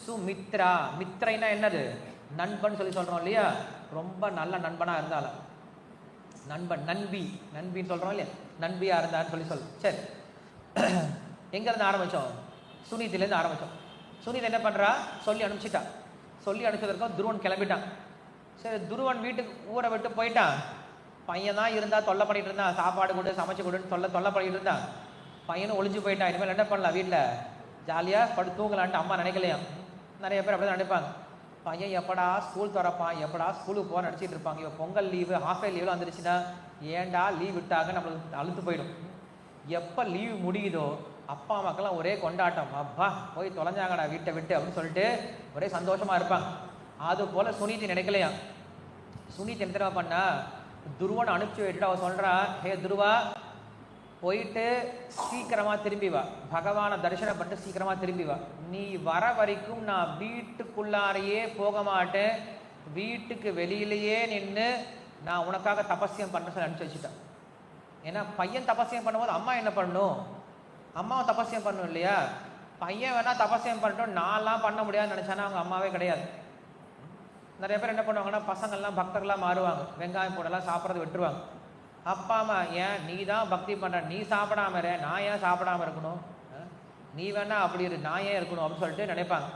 சுமித்ரா. மித்ரைனா என்னது, நண்பன் சொல்லி சொல்கிறோம் இல்லையா, ரொம்ப நல்ல நண்பனாக இருந்தாலும் நண்பன், நண்பின்னு சொல்கிறோம் இல்லையா, நண்பியாக இருந்தான்னு சொல்லு. சரி, எங்கேருந்து ஆரம்பித்தோம், சுனீதிலேருந்து ஆரம்பித்தோம். சுனீதி என்ன பண்ணுறா, சொல்லி அனுப்பிச்சிட்டா. சொல்லி அனுப்பிச்சதற்கும் துருவன் கிளம்பிட்டான். சரி, துருவன் வீட்டுக்கு ஊரை விட்டு போயிட்டான். பையன் தான் இருந்தால் தொல்லை பண்ணிட்டு இருந்தான், சாப்பாடு கொடு சமைச்சு கொடுன்னு தொல்லை பண்ணிட்டு இருந்தான். பையனும் ஒளிஞ்சு போயிட்டான். இனிமேல் என்ன பண்ணலாம், வீட்டில் ஜாலியாக படுத்து தூங்கலான்ட்டு அம்மா நினைக்கலையாம். நிறைய பேர் அப்படி தான் நினைப்பாங்க. பையன் எப்படா ஸ்கூல் திறப்பான், எப்படா ஸ்கூலுக்கு போக நினச்சிட்டு இருப்பாங்க. இப்போ பொங்கல் லீவு, ஹாஃப் டே லீவில் வந்துருச்சுன்னா ஏன்டா லீவ் விட்டாங்க நம்மளுக்கு அழுத்து போயிடும். எப்போ லீவ் முடியுதோ அப்பா அம்மாக்கெல்லாம் ஒரே கொண்டாட்டம், அப்பா போய் தொலைஞ்சாங்கடா வீட்டை விட்டு அப்படின்னு சொல்லிட்டு ஒரே சந்தோஷமாக இருப்பாங்க. அது போல் சுனிதி நினைக்கலையாம். சுனிதி என்ன தெரியுமா பண்ணா, துருவனை அனுப்பிச்சி விட்டுட்டு அவள் சொல்கிறா, ஹே துருவா, போயிட்டு சீக்கிரமாக திரும்பி வா, பகவானை தரிசனம் பண்ணிட்டு சீக்கிரமாக திரும்பி வா. நீ வர வரைக்கும் நான் வீட்டுக்குள்ளாரையே போக மாட்டேன், வீட்டுக்கு வெளியிலேயே நின்று நான் உனக்காக தபஸ்யம் பண்ண சொல்லி அனுப்பிச்சி வச்சுட்டேன். ஏன்னா பையன் தபஸ்யம் பண்ணும்போது அம்மா என்ன பண்ணணும், அம்மாவை தபஸ்யம் பண்ணணும் இல்லையா. பையன் வேணால் தபஸ்யம் பண்ணிட்டோம், நான்லாம் பண்ண முடியாதுன்னு நினச்சானா அவங்க அம்மாவே கிடையாது. நிறைய பேர் என்ன பண்ணுவாங்கன்னா, பசங்கள்லாம் பக்தர்களாக மாறுவாங்க, வெங்காயம் போடலாம் சாப்பிட்றது விட்டுருவாங்க. அப்பா அம்மா, ஏன் நீ தான் பக்தி பண்ணுற, நீ சாப்பிடாம இரு, நான் ஏன் சாப்பிடாம இருக்கணும், நீ வேணா அப்படி இரு, நான் ஏன் இருக்கணும் அப்படின்னு சொல்லிட்டு நினைப்பாங்க.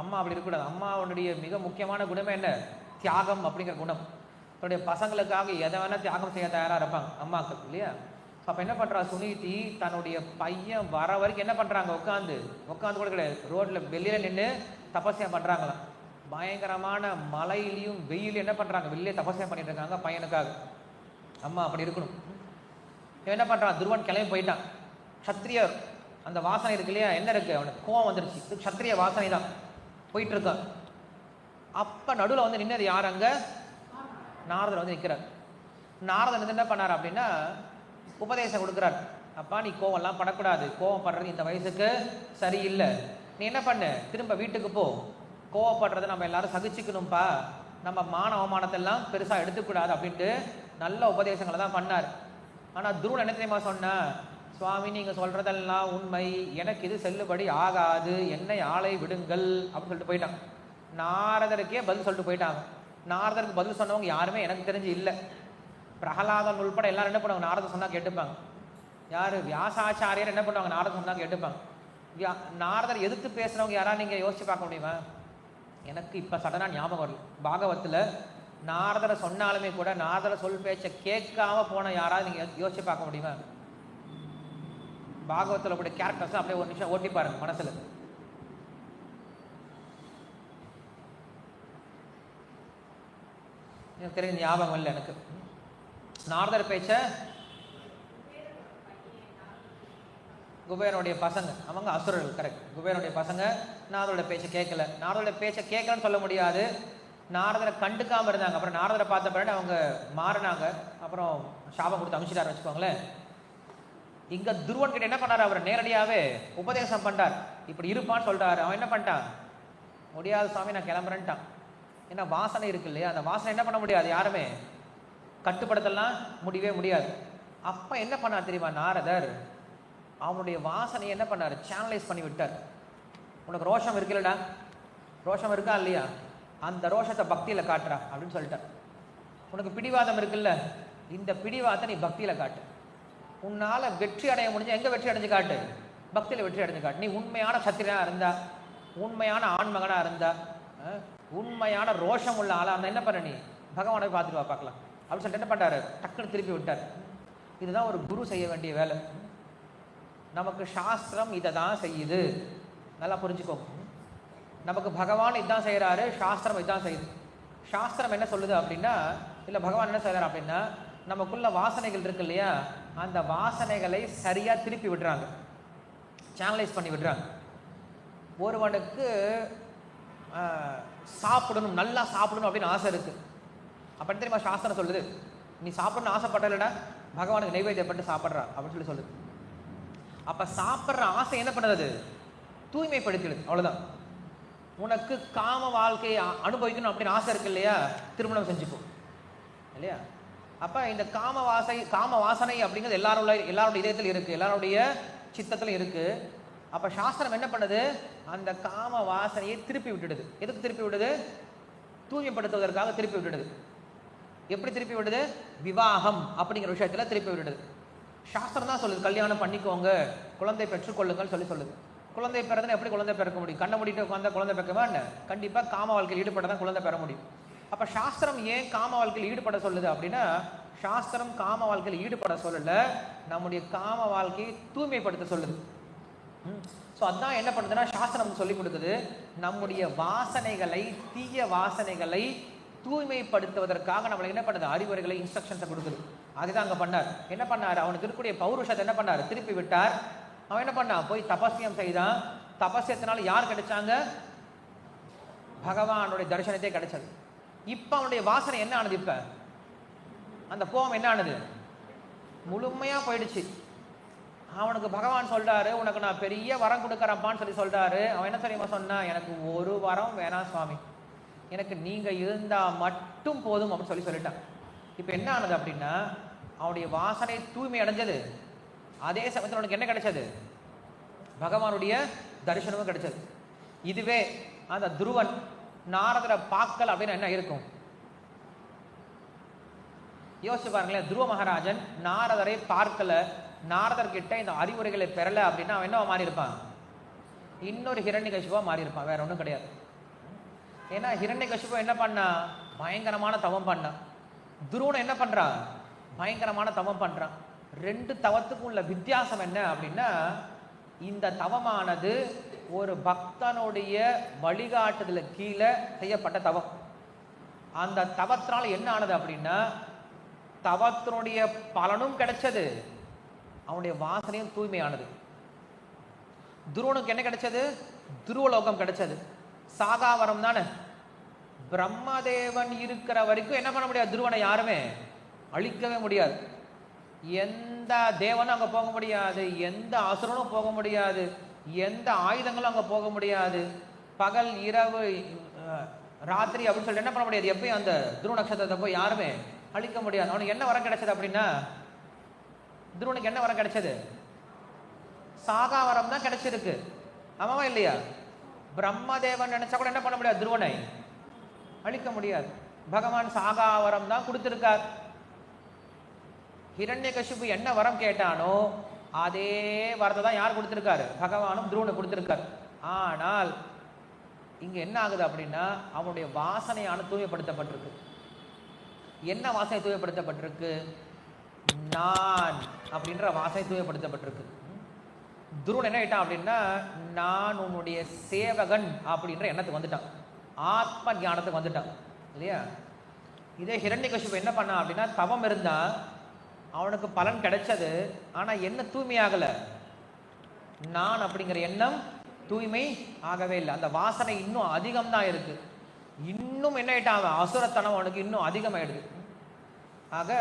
அம்மா அப்படி இருக்கக்கூடாது. அம்மாவுடைய மிக முக்கியமான குணமே என்ன, தியாகம் அப்படிங்கிற குணம். தன்னுடைய பசங்களுக்காக எதை வேணால் தியாகம் செய்ய தயாராக இருப்பாங்க அம்மாக்கள் இல்லையா. அப்போ என்ன பண்ணுறா சுனிதி, தன்னுடைய பையன் வர வரைக்கும் என்ன பண்ணுறாங்க, உட்காந்து கூட கிடையாது, ரோட்டில் வெளியில் நின்று தபஸ்யம் பண்ணுறாங்களாம். பயங்கரமான மழையிலையும் வெயிலையும் என்ன பண்ணுறாங்க, வெளியே தபஸ்யம் பண்ணிட்டு இருக்காங்க பையனுக்காக. அம்மா அப்படி இருக்கணும். இவன் என்ன பண்ணுறான், துருவன் கிளம்பி போயிட்டான். சத்திரியர் அந்த வாசனை இருக்கு இல்லையா, என்ன இருக்குது, அவனுக்கு கோவம் வந்துருச்சு. இது சத்திரிய வாசனை தான் போயிட்டு இருக்கான். அப்போ நடுவில் வந்து நின்னது யார், அங்கே நாரதர் வந்து நிற்கிறார். நாரதர் வந்து என்ன பண்ணார் அப்படின்னா, உபதேசம் கொடுக்குறார். அப்பா நீ கோவம்லாம் படக்கூடாது, கோவம் படுறது இந்த வயசுக்கு சரியில்லை, நீ என்ன பண்ணு, திரும்ப வீட்டுக்கு போ, கோவப்படுறதை நம்ம எல்லாரும் சகிச்சுக்கணும்ப்பா, நம்ம மான அவமானத்தெல்லாம் பெருசாக எடுத்துக்கூடாது அப்படின்ட்டு நல்ல உபதேசங்களை தான் பண்ணார். ஆனால் துருவன் என்ன தெரியுமா சொன்னா, சுவாமி நீங்கள் சொல்கிறதெல்லாம் உண்மை, எனக்கு இது செல்லுபடி ஆகாது, என்னை ஆளை விடுங்கள் அப்படின்னு சொல்லிட்டு போயிட்டான். நாரதருக்கே பதில் சொல்லிட்டு போயிட்டாங்க. நாரதருக்கு பதில் சொன்னவங்க யாருமே எனக்கு தெரிஞ்சு இல்லை. பிரகலாதன் உள்பட எல்லாரும் என்ன பண்ணுவாங்க, நாரதர் சொன்னால் கேட்டுப்பாங்க. யார், வியாசாச்சாரியர் என்ன பண்ணுவாங்க, நாரதர் சொன்னால் கேட்டுப்பாங்க. நாரதர் எதிர்த்து பேசுகிறவங்க யாரா நீங்கள் யோசிச்சு பார்க்க முடியுமா? எனக்கு இப்போ சடனாக ஞாபகம் வரல. பாகவத்தில் நாரதரை சொன்னாலுமே கூட நாரதரை சொல் பேச்சை கேட்காம போன யாராவது நீங்கள் யோசிச்சு பார்க்க முடியுமா? பாகவத்தில் கூட கேரக்டர்ஸ் அப்படியே ஒரு நிமிஷம் ஓட்டி பாருங்க மனசில். எனக்கு தெரிஞ்ச ஞாபகம் இல்லை எனக்கு. நாரதர் பேச்ச குபேரனுடைய பசங்க, அவங்க அசுரர்கள், கரெக்ட். குபேரனுடைய பசங்க நாரதரோட பேச்சை கேட்கல. நாரதரோட பேச்சை கேட்கலன்னு சொல்ல முடியாது, நாரதரை கண்டுக்காமல் இருந்தாங்க. அப்புறம் நாரதரை பார்த்த பிறகு அவங்க மாறினாங்க, அப்புறம் சாபம் கொடுத்து அமிச்சிட்டார் வச்சுக்கோங்களேன். இங்கே துருவன் கிட்ட என்ன பண்ணார், அவர் நேரடியாகவே உபதேசம் பண்ணார், இப்படி இருப்பான்னு சொல்கிறாரு. அவன் என்ன பண்ணிட்டான், முடியாது சுவாமி நான் கிளம்புறேன்ட்டான். ஏன்னா வாசனை இருக்கு இல்லையா, அந்த வாசனை என்ன பண்ண முடியாது, யாருமே கட்டுப்படுத்தலாம் முடியவே முடியாது. அப்போ என்ன பண்ணார் தெரியுமா, நாரதர் அவனுடைய வாசனையை என்ன பண்ணார், சேனலைஸ் பண்ணி விட்டார். உனக்கு ரோஷம் இருக்குல்லடா, ரோஷம் இருக்கா இல்லையா, அந்த ரோஷத்தை பக்தியில் காட்டுறா அப்படின்னு சொல்லிட்டார். உனக்கு பிடிவாதம் இருக்குல்ல, இந்த பிடிவாதத்தை நீ பக்தியில் காட்டு. உன்னால் வெற்றி அடைய முடிஞ்ச எங்கே வெற்றி அடைஞ்சு காட்டு, பக்தியில் வெற்றி அடைஞ்சு காட்டு. நீ உண்மையான சத்திரனாக இருந்தா, உண்மையான ஆண்மகனாக இருந்தா, உண்மையான ரோஷம் உள்ள ஆளாக இருந்தால் என்ன பண்ண, நீ பகவானை பார்த்துட்டு வா பார்க்கலாம் அப்படின்னு சொல்லிட்டு என்ன பண்ணுறாரு, டக்குன்னு திருப்பி விட்டார். இதுதான் ஒரு குரு செய்ய வேண்டிய வேலை. நமக்கு சாஸ்திரம் இதை தான் செய்யுது, நல்லா புரிஞ்சுக்கோங்க. நமக்கு பகவான் இதுதான் செய்கிறாரு, சாஸ்திரம் இதுதான் செய்யுது. சாஸ்திரம் என்ன சொல்லுது அப்படின்னா, இல்லை பகவான் என்ன செய்கிறார் அப்படின்னா, நமக்குள்ள வாசனைகள் இருக்கு இல்லையா, அந்த வாசனைகளை சரியாக திருப்பி விடுறாங்க, சேனலைஸ் பண்ணி விடுறாங்க. ஒருவனுக்கு சாப்பிடணும், நல்லா சாப்பிடணும் அப்படின்னு ஆசை இருக்குது. அப்போ தெரியுமா சாஸ்திரம் சொல்லுது, நீ சாப்பிடணும்னு ஆசைப்படலடா, பகவானுக்கு நைவேத்தியப்பட்டு சாப்பிட்றா அப்படின்னு சொல்லுது. அப்போ சாப்பிட்ற ஆசை என்ன பண்ணுறது, தூய்மைப்படுத்திடுது, அவ்வளோதான். உனக்கு காம வாழ்க்கையை அனுபவிக்கணும் அப்படின்னு ஆசை இருக்கு இல்லையா, திருமணம் செஞ்சுக்கோ இல்லையா. அப்போ இந்த காம வாசனை அப்படிங்கிறது எல்லாரோட இதயத்தில் இருக்குது, எல்லாருடைய சித்தத்தில் இருக்குது. அப்போ சாஸ்திரம் என்ன பண்ணுது, அந்த காம வாசனையை திருப்பி விட்டுடுது. எதுக்கு திருப்பி விடுது, தூய்மைப்படுத்துவதற்காக திருப்பி விட்டுடுது. எப்படி திருப்பி விடுது, விவாகம் அப்படிங்கிற விஷயத்தில் திருப்பி விட்டுடுது. சாஸ்திரம் தான் சொல்லுது, கல்யாணம் பண்ணிக்கோங்க, குழந்தை பெற்றுக்கொள்ளுங்கள் சொல்லுது. குழந்தை பெறதுன்னு எப்படி குழந்தை பிறக்க முடியும், கண்ணை மூடிட்டு உட்காந்தா குழந்தை பிறக்கவா என்ன, கண்டிப்பாக காம வாழ்க்கையில் ஈடுபட தான் குழந்தை பெற முடியும். அப்ப சாஸ்திரம் ஏன் காம வாழ்க்கையில் ஈடுபட சொல்லுது அப்படின்னா, சாஸ்திரம் காம வாழ்க்கையில் ஈடுபட சொல்லல, நம்முடைய காம வாழ்க்கையை தூய்மைப்படுத்த சொல்லுது. ஸோ அதான் என்ன பண்ணுதுன்னா, சாஸ்திரம் சொல்லி கொடுக்குது, நம்முடைய வாசனைகளை, தீய வாசனைகளை தூய்மைப்படுத்துவதற்காக நம்மளுக்கு என்ன பண்ணுது, அறிவுரைகளை, இன்ஸ்ட்ரக்ஷன்ஸை கொடுக்குது. அதுதான் அங்கே பண்ணார். என்ன பண்ணார், அவனுக்கு இருக்கக்கூடிய பௌருஷத்தை என்ன பண்ணார், திருப்பி விட்டார். அவன் என்ன பண்ணான், போய் தபஸ்யம் செய்தான். தபஸ்யத்தினால யார் கிடைச்சாங்க, பகவானுடைய தரிசனத்தை கிடைச்சது. இப்போ அவனுடைய வாசனை என்ன ஆனது, இப்போ அந்த கோபம் என்ன ஆனது, முழுமையா போயிடுச்சு. அவனுக்கு பகவான் சொல்றாரு, உனக்கு நான் பெரிய வரம் கொடுக்கறப்பான்னு சொல்லி சொல்றாரு. அவன் என்ன தெரியுமா சொன்னான், எனக்கு ஒரு வரம் வேணாம் சுவாமி, எனக்கு நீங்க இருந்தா மட்டும் போதும் அப்படின்னு சொல்லிட்டான். இப்ப என்ன ஆனது அப்படின்னா, அவனுடைய வாசனை தூய்மை அடைஞ்சது. அதே சமயத்தில் அவனுக்கு என்ன கிடைச்சது, பகவானுடைய தரிசனமும் கிடைச்சது. இதுவே அந்த துருவன் நாரதரை பார்க்கல அப்படின்னு என்ன இருக்கும், யோசிச்சு பாருங்களேன். துருவ மகாராஜன் நாரதரை பார்க்கல, நாரதர் கிட்ட இந்த அறிவுரைகளை பெறல அப்படின்னா அவன் என்ன மாறி இருப்பான், இன்னொரு ஹிரண்யகசிபா மாறி இருப்பான், வேற ஒன்றும் கிடையாது. ஏன்னா ஹிரண்யகசிபு என்ன பண்ணா, பயங்கரமான தவம் பண்ணான். துருவன் என்ன பண்றான், பயங்கரமான தவம் பண்றான். ரெண்டு தவத்துக்கும் உள்ள வித்தியாசம் என்ன அப்படின்னா, இந்த தவமானது ஒரு பக்தனுடைய வழிகாட்டுதல கீழே செய்யப்பட்ட தவம். அந்த தவத்தினால என்ன ஆனது அப்படின்னா, தவத்தினுடைய பலனும் கிடைச்சது, அவனுடைய வாசனையும் தூய்மையானது. துருவனுக்கு என்ன கிடைச்சது, துருவலோகம் கிடைச்சது, சாகாவரம் தானே. பிரம்மதேவன் இருக்கிற வரைக்கும் என்ன பண்ண முடியாது, துருவனை யாருமே அழிக்கவே முடியாது. எந்த தேவனும் அங்க போக முடியாது, எந்த அசுரனும் போக முடியாது, எந்த ஆயுதங்களும் அங்க போக முடியாது. பகல் இரவு ராத்திரி அப்படின்னு சொல்லிட்டு என்ன பண்ண முடியாது, எப்பயும் அந்த துருவ நட்சத்திரத்தை போய் யாருமே அழிக்க முடியாது. அவனுக்கு என்ன வரம் கிடைச்சது அப்படின்னா, துருவனுக்கு என்ன வரம் கிடைச்சது, சாகா வரம் தான் கிடைச்சிருக்கு. ஆமாவா இல்லையா? பிரம்மதேவன் நினைச்சா கூட என்ன பண்ண முடியாது, துருவனை அழிக்க முடியாது. பகவான் சாகா வரம் தான் கொடுத்திருக்கார். ஹிரண்யகசிபு என்ன வரம் கேட்டானோ அதே வரத்தை தான் யார் கொடுத்திருக்காரு, பகவானும் துருவனுக்கு கொடுத்திருக்காரு. ஆனால் இங்க என்ன ஆகுது அப்படின்னா, அவனுடைய வாசனையான தூய்மைப்படுத்தப்பட்டிருக்கு. என்ன வாசனை தூய்மைப்படுத்தப்பட்டிருக்கு, நான் அப்படின்ற வாசனை தூய்மைப்படுத்தப்பட்டிருக்கு. துருவன் என்ன ஆயிட்டான் அப்படின்னா, நான் உன்னுடைய சேவகன் அப்படின்ற எண்ணத்துக்கு வந்துட்டான், ஆத்ம ஞானத்துக்கு வந்துட்டான் இல்லையா? இதே ஹிரண்யகசிபு என்ன பண்ணான் அப்படின்னா, தவம் இருந்தா அவனுக்கு பலன் கிடைச்சது, ஆனா என்ன தூய்மையாகல, நான் அப்படிங்கிற எண்ணம் தூய்மை ஆகவே இல்லை. அந்த வாசனை இன்னும் அதிகம் தான் இருக்கு. இன்னும் என்ன ஆயிட்டான், அசுரத்தனம் அவனுக்கு இன்னும் அதிகமாயிடுது. ஆக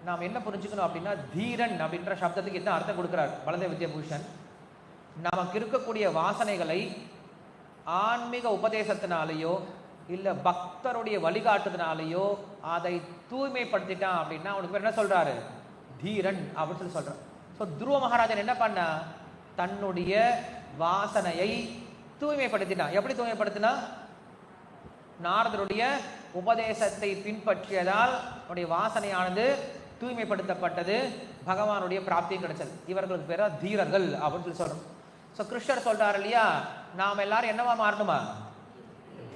நாம் என்ன புரிஞ்சுக்கணும் அப்படின்னா, தீரன் அப்படின்ற சப்தத்துக்கு என்ன அர்த்தம் கொடுக்கிறார் பலதேவ வித்யாபூஷன், நமக்கு இருக்கக்கூடிய வாசனைகளை ஆன்மீக உபதேசத்தினாலேயோ இல்ல பக்தருடைய வழிகாட்டுதனாலேயோ அதை தூய்மைப்படுத்திட்டான் அப்படின்னா அவனுக்கு பேர் என்ன சொல்றாரு, தீரன் அப்படின்னு சொல்றான். ஸோ துருவ மகாராஜன் என்ன பண்ணா, தன்னுடைய வாசனையை தூய்மைப்படுத்தினான். எப்படி தூய்மைப்படுத்தினா, நாரதருடைய உபதேசத்தை பின்பற்றியதால் அவனுடைய வாசனையானது தூய்மைப்படுத்தப்பட்டது, பகவானுடைய பிராப்தியும் கிடைச்சது. இவர்களுக்கு பேர் தீரர்கள் அப்படின்னு சொல்றோம். ஸோ கிருஷ்ணர் சொல்றாரு இல்லையா, நாம் எல்லாரும் என்னவா மாறணுமா,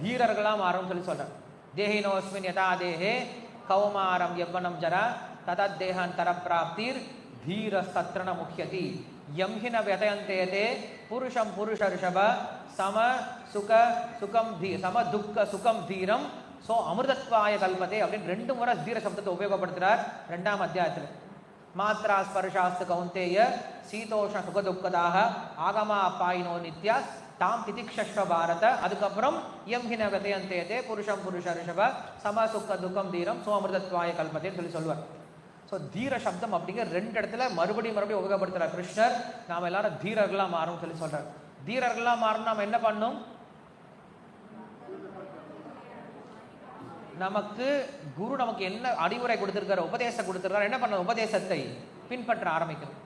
தீரர்களா மாறும் சொல்றார். தேஹினோஸ்மின் யதா தேஹே கௌமாரம் யவ்வனம் ஜரா ததத் தேஹாந்தர பிராப்திர் தீரஸ்தத்ர ந முஹ்யதி யம்ஹின வ்யதயந்தேதே புருஷம் புருஷ ரிஷப சம சுக சுகம் சம துக்க சுகம் தீரம் சோ அமிர்தத்வாய கல்பதே அப்படின்னு 2 முறை தீர சப்தத்தை உபயோகப்படுத்துறார் 2ஆம் அத்தியாயத்தில். மாத்ரா ஸ்பர்ஷாஸ்து கௌந்தேய சீதோஷ சுகதுக்கதாக ஆகமா பாயினோ நித்யா தாம் திதிக்ஷஸ்வ பாரத. அதுக்கப்புறம் யம்ஹின விதயந்தேதே புருஷம் புருஷ ரிஷப சம சுக்க துக்கம் தீரம் சோ அமிர்தத்வாய கல்பதேன்னு சொல்லுவார். ஸோ தீர சப்தம் அப்படிங்கிற 2 இடத்துல மறுபடியும் உபயோகப்படுத்துறார் கிருஷ்ணர். நாம் எல்லாரும் தீரர்களா மாறும் சொல்றார். தீரர்களா மாறணும் நாம் என்ன பண்ணும், நமக்கு குரு நமக்கு என்ன அறிவுரை கொடுத்திருக்காரு, உபதேசம் கொடுத்திருக்காரு, என்ன பண்ண, உபதேசத்தை பின்பற்ற ஆரம்பிக்கணும்.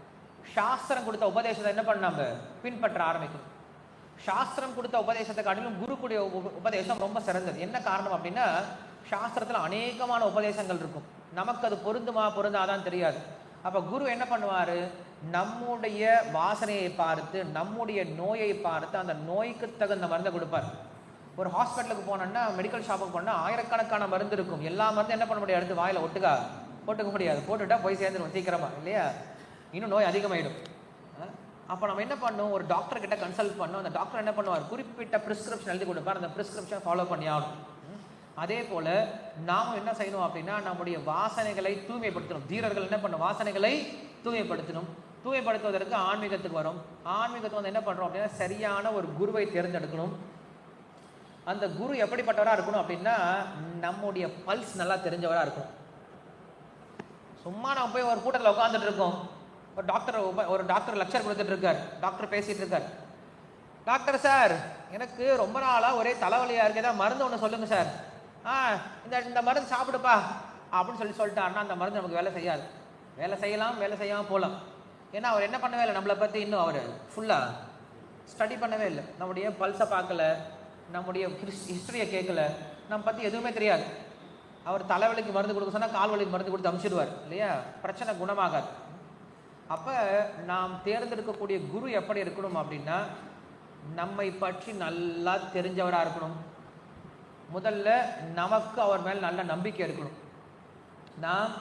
சாஸ்திரம் கொடுத்த உபதேசத்தை என்ன பண்ண, நம்ம பின்பற்ற ஆரம்பிக்கணும். சாஸ்திரம் கொடுத்த உபதேசத்தை காட்டிலும் குரு கூடிய உபதேசம் ரொம்ப சிறந்தது. என்ன காரணம் அப்படின்னா, சாஸ்திரத்துல அநேகமான உபதேசங்கள் இருக்கும், நமக்கு அது பொருந்துமா பொருந்தாதான் தெரியாது. அப்ப குரு என்ன பண்ணுவாரு, நம்முடைய வாசனையை பார்த்து நம்முடைய நோயை பார்த்து அந்த நோய்க்கு தகுந்த மருந்தை கொடுப்பார். ஒரு ஹாஸ்பிட்டலுக்கு போனோன்னா, மெடிக்கல் ஷாப்புக்கு போனால் ஆயிரக்கணக்கான மருந்து இருக்கும். எல்லா மருந்து என்ன பண்ண முடியாது, எடுத்து வாயில் போட்டுக்க முடியாது. போட்டுவிட்டால் போய் சேர்ந்துடும் சீக்கிரமாக, இல்லையா? இன்னும் நோய் அதிகமாகிடும். அப்போ நம்ம என்ன பண்ணணும், ஒரு டாக்டர் கிட்ட கன்சல்ட் பண்ணோம். அந்த டாக்டர் என்ன பண்ணுவார், குறிப்பிட்ட ப்ரிஸ்கிரிப்ஷன் எழுதி கொடுப்பார். அந்த ப்ரிஸ்கிரிப்ஷன் ஃபாலோ பண்ணி ஆகணும். அதே போல் நாம் என்ன செய்யணும் அப்படின்னா, நம்முடைய வாசனைகளை தூய்மைப்படுத்தணும். தீரர்கள் என்ன பண்ணணும், வாசனைகளை தூய்மைப்படுத்தணும். தூய்மைப்படுத்துவதற்கு ஆன்மீகத்துக்கு வரும். ஆன்மீகத்துக்கு வந்து என்ன பண்ணுறோம் அப்படின்னா, சரியான ஒரு குருவை தேர்ந்தெடுக்கணும். அந்த குரு எப்படிப்பட்டவராக இருக்கணும் அப்படின்னா, நம்முடைய பல்ஸ் நல்லா தெரிஞ்சவராக இருக்கணும். சும்மா நம்ம போய் ஒரு கூட்டத்தில் உட்காந்துட்டு இருக்கோம், ஒரு டாக்டர் லெக்சர் கொடுத்துட்டு இருக்கார், டாக்டர் பேசிட்டு இருக்கார். டாக்டர் சார், எனக்கு ரொம்ப நாளாக ஒரே தலைவலியாக இருக்குது, ஏதாவது மருந்து ஒன்று சொல்லுங்கள் சார். இந்த மருந்து சாப்பிடுப்பா அப்படின்னு சொல்லிட்டாருன்னா அந்த மருந்து நமக்கு வேலை செய்யாது. வேலை செய்யலாம், வேலை செய்யாமல் போகலாம். ஏன்னா அவர் என்ன பண்ணவே இல்லை, நம்மளை பற்றி இன்னும் அவர் ஃபுல்லாக ஸ்டடி பண்ணவே இல்லை. நம்முடைய பல்ஸை பார்க்கல, நம்முடைய ஹிஸ்டரியை கேட்கல, நம்ம பற்றி எதுவுமே தெரியாது. அவர் தலைவலிக்கு மருந்து கொடுக்க சொன்னால் கால் வலிக்கு மருந்து கொடுத்து அமுச்சிடுவார், இல்லையா? பிரச்சனை குணமாகாது. அப்போ நாம் தேர்ந்தெடுக்கக்கூடிய குரு எப்படி இருக்கணும் அப்படின்னா, நம்மை பற்றி நல்லா தெரிஞ்சவராக இருக்கணும். முதல்ல நமக்கு அவர் மேல் நல்ல நம்பிக்கை இருக்கணும். நாம்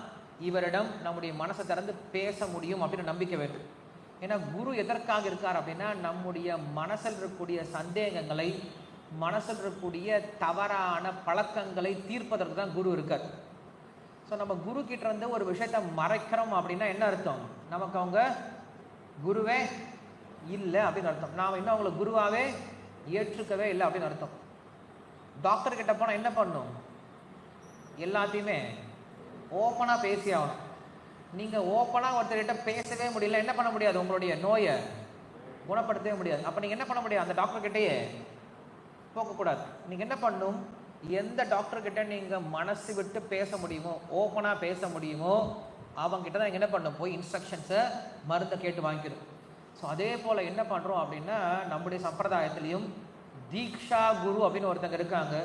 இவரிடம் நம்முடைய மனசை திறந்து பேச முடியும் அப்படின்னு நம்பிக்கை வேண்டும். ஏன்னா குரு எதற்காக இருக்கார் அப்படின்னா, நம்முடைய மனசில் இருக்கக்கூடிய சந்தேகங்களை, மனசில் இருக்கக்கூடிய தவறான பழக்கங்களை தீர்ப்பதற்கு தான் குரு இருக்கார். ஸோ நம்ம குரு கிட்ட இருந்து ஒரு விஷயத்தை மறைக்கிறோம் அப்படின்னா என்ன அர்த்தம், நமக்கு அவங்க குருவே இல்லை அப்படின்னு அர்த்தம். நாம் இன்னும் அவங்கள குருவாகவே ஏற்றுக்கவே இல்லை அப்படின்னு அர்த்தம். டாக்டர் கிட்ட போனால் என்ன பண்ணும், எல்லாத்தையுமே ஓப்பனாக பேசி ஆகணும். நீங்கள் ஓப்பனாக ஒருத்தர்கிட்ட பேசவே முடியல, என்ன பண்ண முடியாது, உங்களுடைய நோயை குணப்படுத்தவே முடியாது. அப்போ நீங்கள் என்ன பண்ண முடியாது, அந்த டாக்டர்கிட்டையே போகக்கூடாது. நீங்கள் என்ன பண்ணணும், எந்த டாக்டர்கிட்ட நீங்கள் மனசு விட்டு பேச முடியுமோ, ஓப்பனாக பேச முடியுமோ, அவங்ககிட்ட தான் நீங்கள் என்ன பண்ணணும், போய் இன்ஸ்ட்ரக்ஷன்ஸை மருந்தை கேட்டு வாங்கிக்கணும். ஸோ அதே போல் என்ன பண்ணுறோம் அப்படின்னா, நம்முடைய சம்பிரதாயத்துலேயும் தீக்ஷா குரு அப்படின்னு ஒருத்தங்க இருக்காங்க,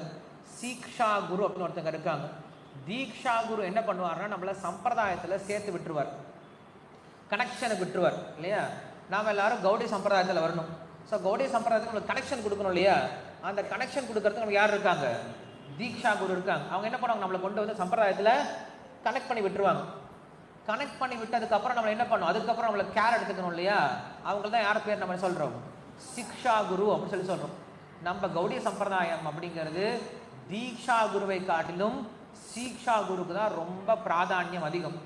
சீக்ஷா குரு அப்படின்னு ஒருத்தங்க இருக்காங்க. தீக்ஷா குரு என்ன பண்ணுவார்னா, நம்மளை சம்பிரதாயத்தில் சேர்த்து விட்டுருவார், கனெக்ஷனை விட்டுருவார், இல்லையா? நாம் எல்லாரும் கௌடி சம்பிரதாயத்தில் வரணும். ஸோ கௌடி சம்பிரதாயத்துக்கு நம்மளுக்கு கனெக்ஷன் கொடுக்கணும், இல்லையா? அந்த கனெக்ஷன் கொடுக்கறதுக்கு நமக்கு யார் இருக்காங்க, தீக்ஷா குரு இருக்காங்க. அவங்க என்ன பண்ணுவாங்க, நம்மளை கொண்டு வந்து சம்பிரதாயத்தில் கனெக்ட் பண்ணி விட்டுருவாங்க. கனெக்ட் பண்ணி விட்டதுக்கப்புறம் நம்ம என்ன பண்ணணும், அதுக்கப்புறம் நம்மளை கேர் எடுத்துக்கணும், இல்லையா? அவங்க தான் யார் பேர் நம்ம சொல்கிறோம், சிக்ஷா குரு அப்படின்னு சொல்கிறோம். நம்ம கௌடிய சம்பிரதாயம் அப்படிங்கிறது தீக்ஷா குருவை காட்டிலும் சீக்ஷா குருக்கு தான் ரொம்ப பிராதானியம் அதிகம்.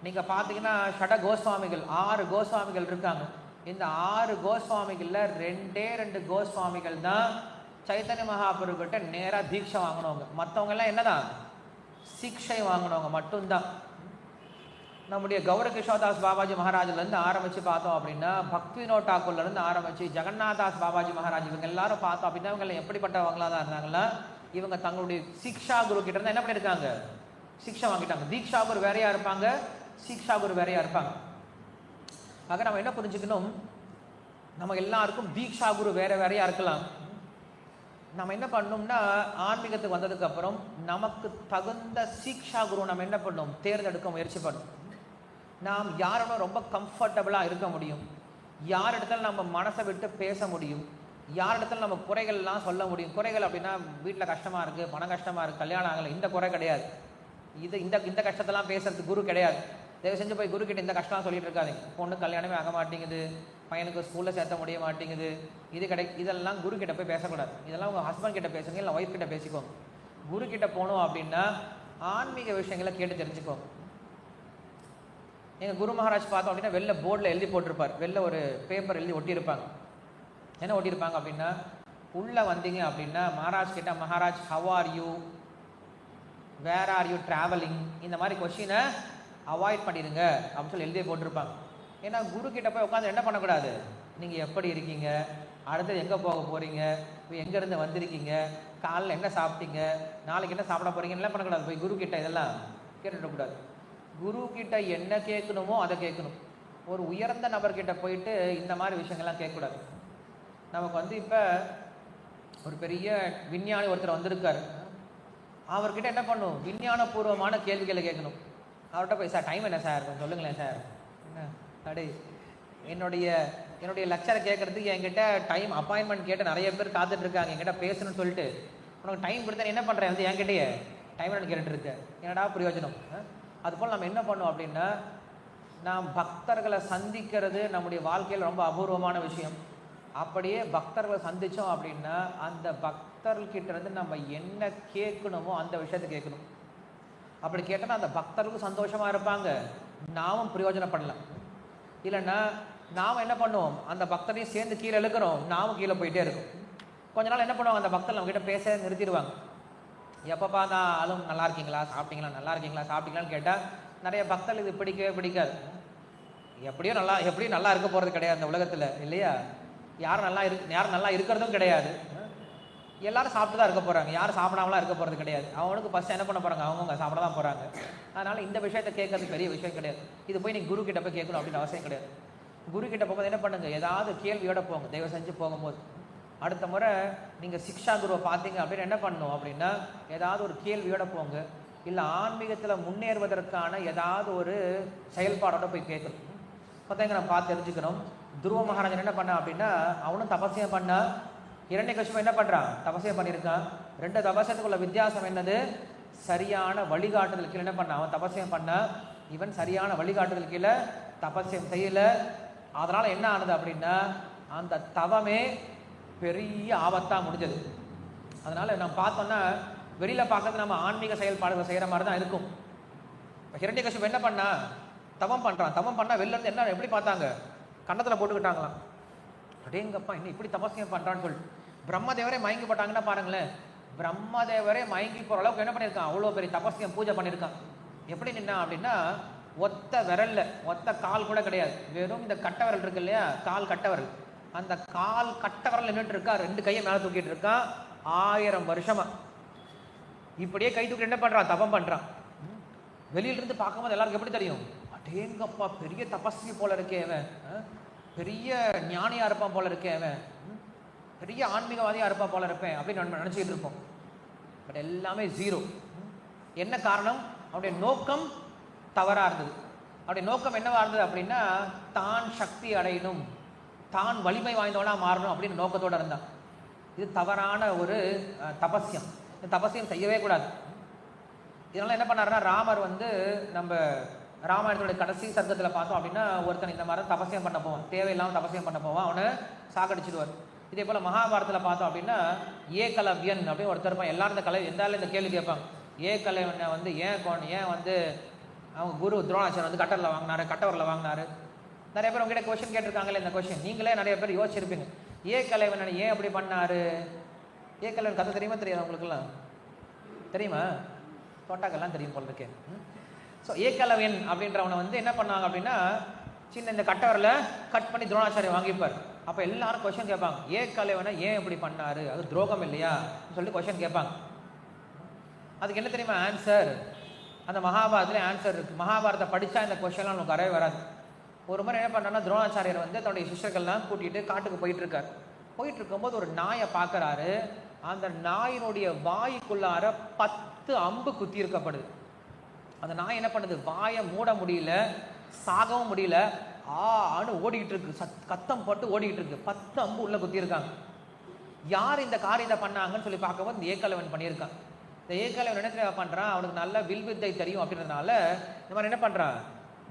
நீங்கள் பார்த்தீங்கன்னா ஷட கோஸ்வாமிகள் 6 கோஸ்வாமிகள் இருக்காங்க. இந்த 6 கோஸ்வாமிகளில் 2 கோஸ்வாமிகள் தான் சைத்தன்ய மகாபிரபு கிட்ட நேராக தீட்சை வாங்கினவங்க. மற்றவங்க எல்லாம் என்னதான் சிக்ஷை வாங்கினவங்க மட்டும்தான். நம்முடைய கௌர கிஷோதாஸ் பாபாஜி மகாராஜிலேருந்து ஆரம்பித்து பார்த்தோம் அப்படின்னா, பக்தி வினோத் டாக்கூர்லேருந்து ஆரம்பித்து ஜெகநாதாஸ் பாபாஜி மகாராஜ், இவங்க எல்லாரும் பார்த்தோம் அப்படின்னா இவங்க எப்படிப்பட்டவங்களாக தான் இருந்தாங்களா, இவங்க தங்களுடைய சிக்ஷா குரு கிட்ட இருந்தால் என்ன பண்ணியிருக்காங்க, சிக்ஷா வாங்கிட்டாங்க. தீக்ஷா குரு வேறையாக இருப்பாங்க, சிக்ஷா குரு வேறையாக இருப்பாங்க. ஆக நம்ம என்ன புரிஞ்சுக்கணும், நம்ம எல்லாருக்கும் தீக்ஷா குரு வேறு வேறையாக இருக்கலாம். நம்ம என்ன பண்ணோம்னா, ஆன்மீகத்துக்கு வந்ததுக்கப்புறம் நமக்கு தகுந்த சீக்ஷா குரு நம்ம என்ன பண்ணோம், தேர்ந்தெடுக்க முயற்சி பண்ணணும். நாம் யாரோட ரொம்ப கம்ஃபர்டபுளாக இருக்க முடியும், யார் இடத்துல நம்ம மனசை விட்டு பேச முடியும், யார் இடத்துல நம்ம குறைகள்லாம் சொல்ல முடியும். குறைகள் அப்படின்னா வீட்டில் கஷ்டமாக இருக்குது, பணம் கஷ்டமாக இருக்குது, கல்யாணம் ஆகலை, இந்த குறை கிடையாது. இந்த கஷ்டத்தெல்லாம் பேசுறதுக்கு குரு கிடையாது. தயவு செஞ்சு போய் குரு கிட்ட இந்த கஷ்டம் சொல்லிட்டு இருக்காதிங்க. பொண்ணு கல்யாணமே ஆக மாட்டேங்குது, பையனுக்கு ஸ்கூலில் சேர்த்த முடிய மாட்டேங்குது, இதெல்லாம் குரு கிட்ட போய் பேசக்கூடாது. இதெல்லாம் உங்கள் ஹஸ்பண்ட் கிட்ட பேசுங்க, இல்லை ஒய்ஃப் கிட்ட பேசிக்கோங்க. குரு கிட்ட போனோம் அப்படின்னா ஆன்மீக விஷயங்களை கேட்டு தெரிஞ்சுக்கோங்க. எங்கள் குரு மகாராஜ் பார்த்தோம் அப்படின்னா வெளில போர்டில் எழுதி போட்டிருப்பார், வெளில ஒரு பேப்பர் எழுதி ஒட்டியிருப்பாங்க. என்ன ஒட்டியிருப்பாங்க அப்படின்னா, உள்ளே வந்தீங்க அப்படின்னா மகாராஜ் கிட்ட, Maharaj how are you, where are you travelling, இந்த மாதிரி கொஸ்டினை அவாய்ட் பண்ணிடுங்க அப்படின்னு சொல்லி எழுதியே போட்டிருப்பாங்க. ஏன்னா குரு கிட்ட போய் உட்காந்து என்ன பண்ணக்கூடாது, நீங்கள் எப்படி இருக்கீங்க, அடுத்தது எங்கே போக போகிறீங்க, இப்போ எங்கேருந்து வந்திருக்கீங்க, காலையில் என்ன சாப்பிட்டீங்க, நாளைக்கு என்ன சாப்பிட போகிறீங்கன்னு எல்லாம் பண்ணக்கூடாது. போய் குரு கிட்ட இதெல்லாம் கேட்டுடக்கூடாது. குரு கிட்ட என்ன கேட்கணுமோ அதை கேட்கணும். ஒரு உயர்ந்த நபர்கிட்ட போயிட்டு இந்த மாதிரி விஷயங்கள்லாம் கேட்கக்கூடாது. நமக்கு இப்போ ஒரு பெரிய விஞ்ஞானி ஒருத்தர் வந்திருக்காரு, அவர்கிட்ட என்ன பண்ணும், விஞ்ஞானபூர்வமான கேள்விகளை கேட்கணும். அவர்கிட்ட போய், சார் டைம் என்ன சார், கொஞ்சம் சொல்லுங்களேன் சார், என்ன அடே என்னுடைய என்னுடைய லெக்சரை கேட்கறதுக்கு என்கிட்ட டைம் அப்பாயின்மெண்ட் கேட்டு நிறைய பேர் காத்துட்டு இருக்காங்க என்கிட்ட பேசணும்னு சொல்லிட்டு. உனக்கு டைம் கொடுத்தா என்ன பண்ணுறேன் வந்து என்கிட்டயே டைம் நான் கேட்டுட்டு இருக்கேன், என்னடா பிரயோஜனம்? அதுபோல் நம்ம என்ன பண்ணோம் அப்படின்னா, நாம் பக்தர்களை சந்திக்கிறது நம்முடைய வாழ்க்கையில் ரொம்ப அபூர்வமான விஷயம். அப்படியே பக்தர்களை சந்தித்தோம் அப்படின்னா அந்த பக்தர்கிட்ட இருந்து நம்ம என்ன கேட்கணுமோ அந்த விஷயத்தை கேட்கணும். அப்படி கேட்டோன்னா அந்த பக்தர்களுக்கும் சந்தோஷமாக இருப்பாங்க, நாமும் பிரயோஜனப்படலாம். இல்லைன்னா நாம் என்ன பண்ணுவோம், அந்த பக்தரையும் சேர்ந்து கீழே இழுக்கிறோம், நாமும் கீழே போயிட்டே இருக்கும். கொஞ்ச நாள் என்ன பண்ணுவாங்க, அந்த பக்தர் நம்மகிட்ட பேச நிறுத்திடுவாங்க. எப்போ பார்த்தாலும் நல்லா இருக்கீங்களா, சாப்பிட்டீங்களா, நல்லா இருக்கீங்களா, சாப்பிட்டீங்களான்னு கேட்டால் நிறைய பக்தர்கள் இது பிடிக்கவே பிடிக்காது. எப்படியும் நல்லா இருக்க போகிறது கிடையாது அந்த உலகத்தில், இல்லையா? யாரும் நல்லா இருக்கிறதும் கிடையாது. எல்லாரும் சாப்பிட்டு தான் இருக்க போகிறாங்க, யாரும் சாப்பிடாமலாம் இருக்க போகிறது கிடையாது. அவனுக்கு ஃபஸ்ட் என்ன பண்ண போகிறாங்க, அவங்கவுங்க சாப்பிட தான் போகிறாங்க. அதனால் இந்த விஷயத்தை கேட்கறது பெரிய விஷயம் கிடையாது. இது போய் நீங்கள் குரு கிட்ட போய் கேட்கணும் அப்படின்னு அவசியம் கிடையாது. குரு கிட்ட போகும்போது என்ன பண்ணுங்க, ஏதாவது கேள்வியோட போங்க, தயவு செஞ்சு போகும்போது. அடுத்த முறை நீங்கள் சிக்ஷா குருவை பார்த்தீங்க அப்படின்னு என்ன பண்ணணும் அப்படின்னா, ஏதாவது ஒரு கேள்வியோட போங்க, இல்லை ஆன்மீகத்தில் முன்னேறுவதற்கான ஏதாவது ஒரு செயல்பாடோட போய் கேட்கணும். பார்த்தீங்க நம்ம பார்த்து தெரிஞ்சுக்கணும். துருவ மகாராஜன் என்ன பண்ணா அப்படின்னா, அவனும் தபசியம் பண்ணா. இரண்யகசிபு என்ன பண்ணுறான், தபசியம் பண்ணியிருக்கான். ரெண்டு தபசியத்துக்குள்ள வித்தியாசம் என்னது, சரியான வழிகாட்டுதல் கீழே என்ன பண்ணான், அவன் தபசியம் பண்ணா. இவன் சரியான வழிகாட்டுதல் கீழே தபசியம் செய்யலை. அதனால் என்ன ஆனது அப்படின்னா, அந்த தவமே பெரிய ஆபத்தாக முடிஞ்சது. அதனால் நம்ம பார்த்தோன்னா வெளியில் பார்க்கறது நம்ம ஆன்மீக செயல்பாடுகள் செய்கிற மாதிரி தான் இருக்கும். இப்போ ஹிரண்யகசிபு என்ன பண்ணா, தவம் பண்ணுறான். தவம் பண்ணால் வெளிலேருந்து என்ன எப்படி பார்த்தாங்க, கன்னத்தில் போட்டுக்கிட்டாங்களாம். அடேங்கப்பா இன்னும் இப்படி தபசியம் பண்ணுறான்னு சொல்லிட்டு பிரம்மதேவரே மயங்கி போட்டாங்கன்னா பாருங்களேன். பிரம்மதேவரே மயங்கி போகிற அளவுக்கு என்ன பண்ணியிருக்கான், அவ்வளோ பெரிய தபசியம் பூஜை பண்ணியிருக்கான். எப்படி நின்னா அப்படின்னா, ஒத்த விரல்ல, ஒத்த கால் கூட கிடையாது, வெறும் இந்த கட்ட விரல் இருக்கு இல்லையா, கால் கட்ட விரல், அந்த கால் கட்ட விரல் நின்றுட்டு இருக்கா, ரெண்டு கையை மேலே தூக்கிட்டு இருக்கான். 1000 வருஷமா இப்படியே கை தூக்கி என்ன பண்ணுறான், தபம் பண்ணுறான். வெளியிலிருந்து பார்க்கும்போது எல்லாருக்கும் எப்படி தெரியும், அடேங்கப்பா பெரிய தபஸ்வி போல இருக்கே அவன், பெரிய ஞானியாக இருப்பான் போல இருக்கே அவன், பெரிய ஆன்மீகவாதியாக இருப்பான் போல இருப்பேன் அப்படின்னு நம்ம நினச்சிக்கிட்டு இருப்போம். பட் எல்லாமே ஜீரோ. என்ன காரணம், அவனுடைய நோக்கம் தவறாக இருந்தது. அவருடைய நோக்கம் என்னவா இருந்தது அப்படின்னா, தான் சக்தி அடையணும், தான் வலிமை வாய்ந்தவனாக மாறணும் அப்படின்னு நோக்கத்தோடு இருந்தான். இது தவறான ஒரு தபஸ்யம். இந்த தபஸ்யம் செய்யவே கூடாது. இதனால் என்ன பண்ணாருன்னா, ராமர் வந்து நம்ம ராமாயணத்துடைய கடைசி சர்க்கத்தில் பார்த்தோம் அப்படின்னா, ஒருத்தன் இந்த மாதிரி தபஸ்யம் பண்ண போவான், தேவையில்லாமல் தபஸ்யம் பண்ண போவான், அவனை சாகடிச்சிடுவார். இதே போல் மகாபாரதத்தில் பார்த்தோம் அப்படின்னா, ஏகலவ்யன் அப்படின்னு ஒருத்தர் இருப்பான். எல்லாரும் இந்த எந்தாலும் இந்த கேள்வி கேட்பாங்க, ஏகலவ்யனை வந்து ஏன் வந்து அவங்க குரு துரோணாச்சாரியர் வந்து கட்டவரில் வாங்கினாரு. நிறைய பேர் உங்ககிட்ட கொஸ்டின் கேட்டிருக்காங்களே, இந்த கொஸ்டின் நீங்களே நிறைய பேர் யோசிச்சிருப்பீங்க. ஏகலவ்யன் ஏன் அப்படி பண்ணாரு, ஏகலவ்யன் கதை தெரியுமா தெரியாது உங்களுக்குலாம், தெரியுமா? தோட்டாக்கெல்லாம் தெரியும் போல இருக்கேன். ஸோ ஏகலவ்யன் அப்படின்றவனை வந்து என்ன பண்ணாங்க அப்படின்னா, சின்ன இந்த கட்டவரில் கட் பண்ணி துரோணாச்சாரியர் வாங்கிப்பார். அப்போ எல்லாரும் கொஸ்டின் கேட்பாங்க, ஏகலவ்யனை ஏன் இப்படி பண்ணாரு, அது துரோகம் இல்லையா சொல்லிட்டு கொஸ்டின் கேட்பாங்க. அதுக்கு என்ன தெரியுமா ஆன்சர், அந்த மகாபாரதத்தில் ஆன்சர் இருக்குது. மகாபாரதத்தை படித்தா இந்த கொஸ்டின்லாம் நமக்கு வரவே வராது. ஒரு முறை என்ன பண்ணான்னா, துரோணாச்சாரியர் வந்து தன்னுடைய சிஷ்யர்கள்லாம் கூட்டிகிட்டு காட்டுக்கு போயிட்டுருக்கார். போயிட்டு இருக்கும்போது ஒரு நாயை பார்க்குறாரு. அந்த நாயினுடைய வாய்க்குள்ளார 10 அம்பு குத்தி இருக்கப்படுது. அந்த நாய் என்ன பண்ணுது, வாயை மூட முடியல, சாகவும் முடியல, ஆன்னு ஓடிக்கிட்டு இருக்கு, கத்தம் போட்டு ஓடிக்கிட்டு இருக்கு. 10 அம்பு உள்ள குத்தி இருக்காங்க. யார் இந்த காரியத்தை பண்ணாங்கன்னு சொல்லி பார்க்கும்போது இந்த ஏகலவ்யன் பண்ணியிருக்கான். இந்த ஏகலவ்யன் என்ன பண்ணுறான், அவனுக்கு நல்ல வில்வித்தை தெரியும் அப்படின்றதுனால இந்த மாதிரி என்ன பண்ணுறான்,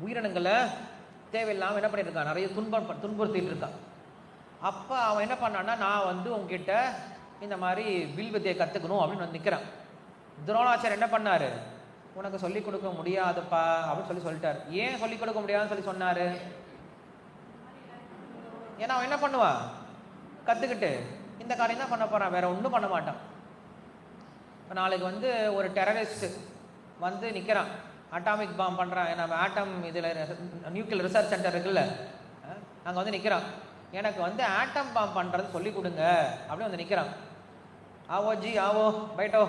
உயிரினங்களை தேவையில்லாமல் என்ன பண்ணியிருக்கான், நிறைய துன்புறுத்திட்டு இருக்கான். அப்போ அவன் என்ன பண்ணான்னா, நான் வந்து உங்ககிட்ட இந்த மாதிரி வில்வித்தையை கற்றுக்கணும் அப்படின்னு வந்து நிற்கிறான். துரோணாச்சாரியர் என்ன பண்ணார், உனக்கு சொல்லிக் கொடுக்க முடியாதுப்பா அப்படின்னு சொல்லிட்டார். ஏன் சொல்லிக் கொடுக்க முடியாதுன்னு சொன்னார், ஏன்னா அவன் என்ன பண்ணுவான், கற்றுக்கிட்டு இந்த காரியம் தான் பண்ண போகிறான், வேற ஒன்றும் பண்ண மாட்டான். இப்போ நாளைக்கு வந்து ஒரு டெரரிஸ்ட் வந்து நிற்கிறான், அட்டாமிக் பாம் பண்ணுறான், நம்ம ஆட்டம் இதில் நியூக்ளியர் ரிசர்ச் சென்டர் இருக்குல்ல, அங்கே வந்து நிற்கிறான், எனக்கு வந்து ஆட்டம் பாம் பண்ணுறது சொல்லிக் கொடுங்க அப்படின்னு வந்து நிற்கிறான். ஆவோ ஜி ஆவோ பைட்டோ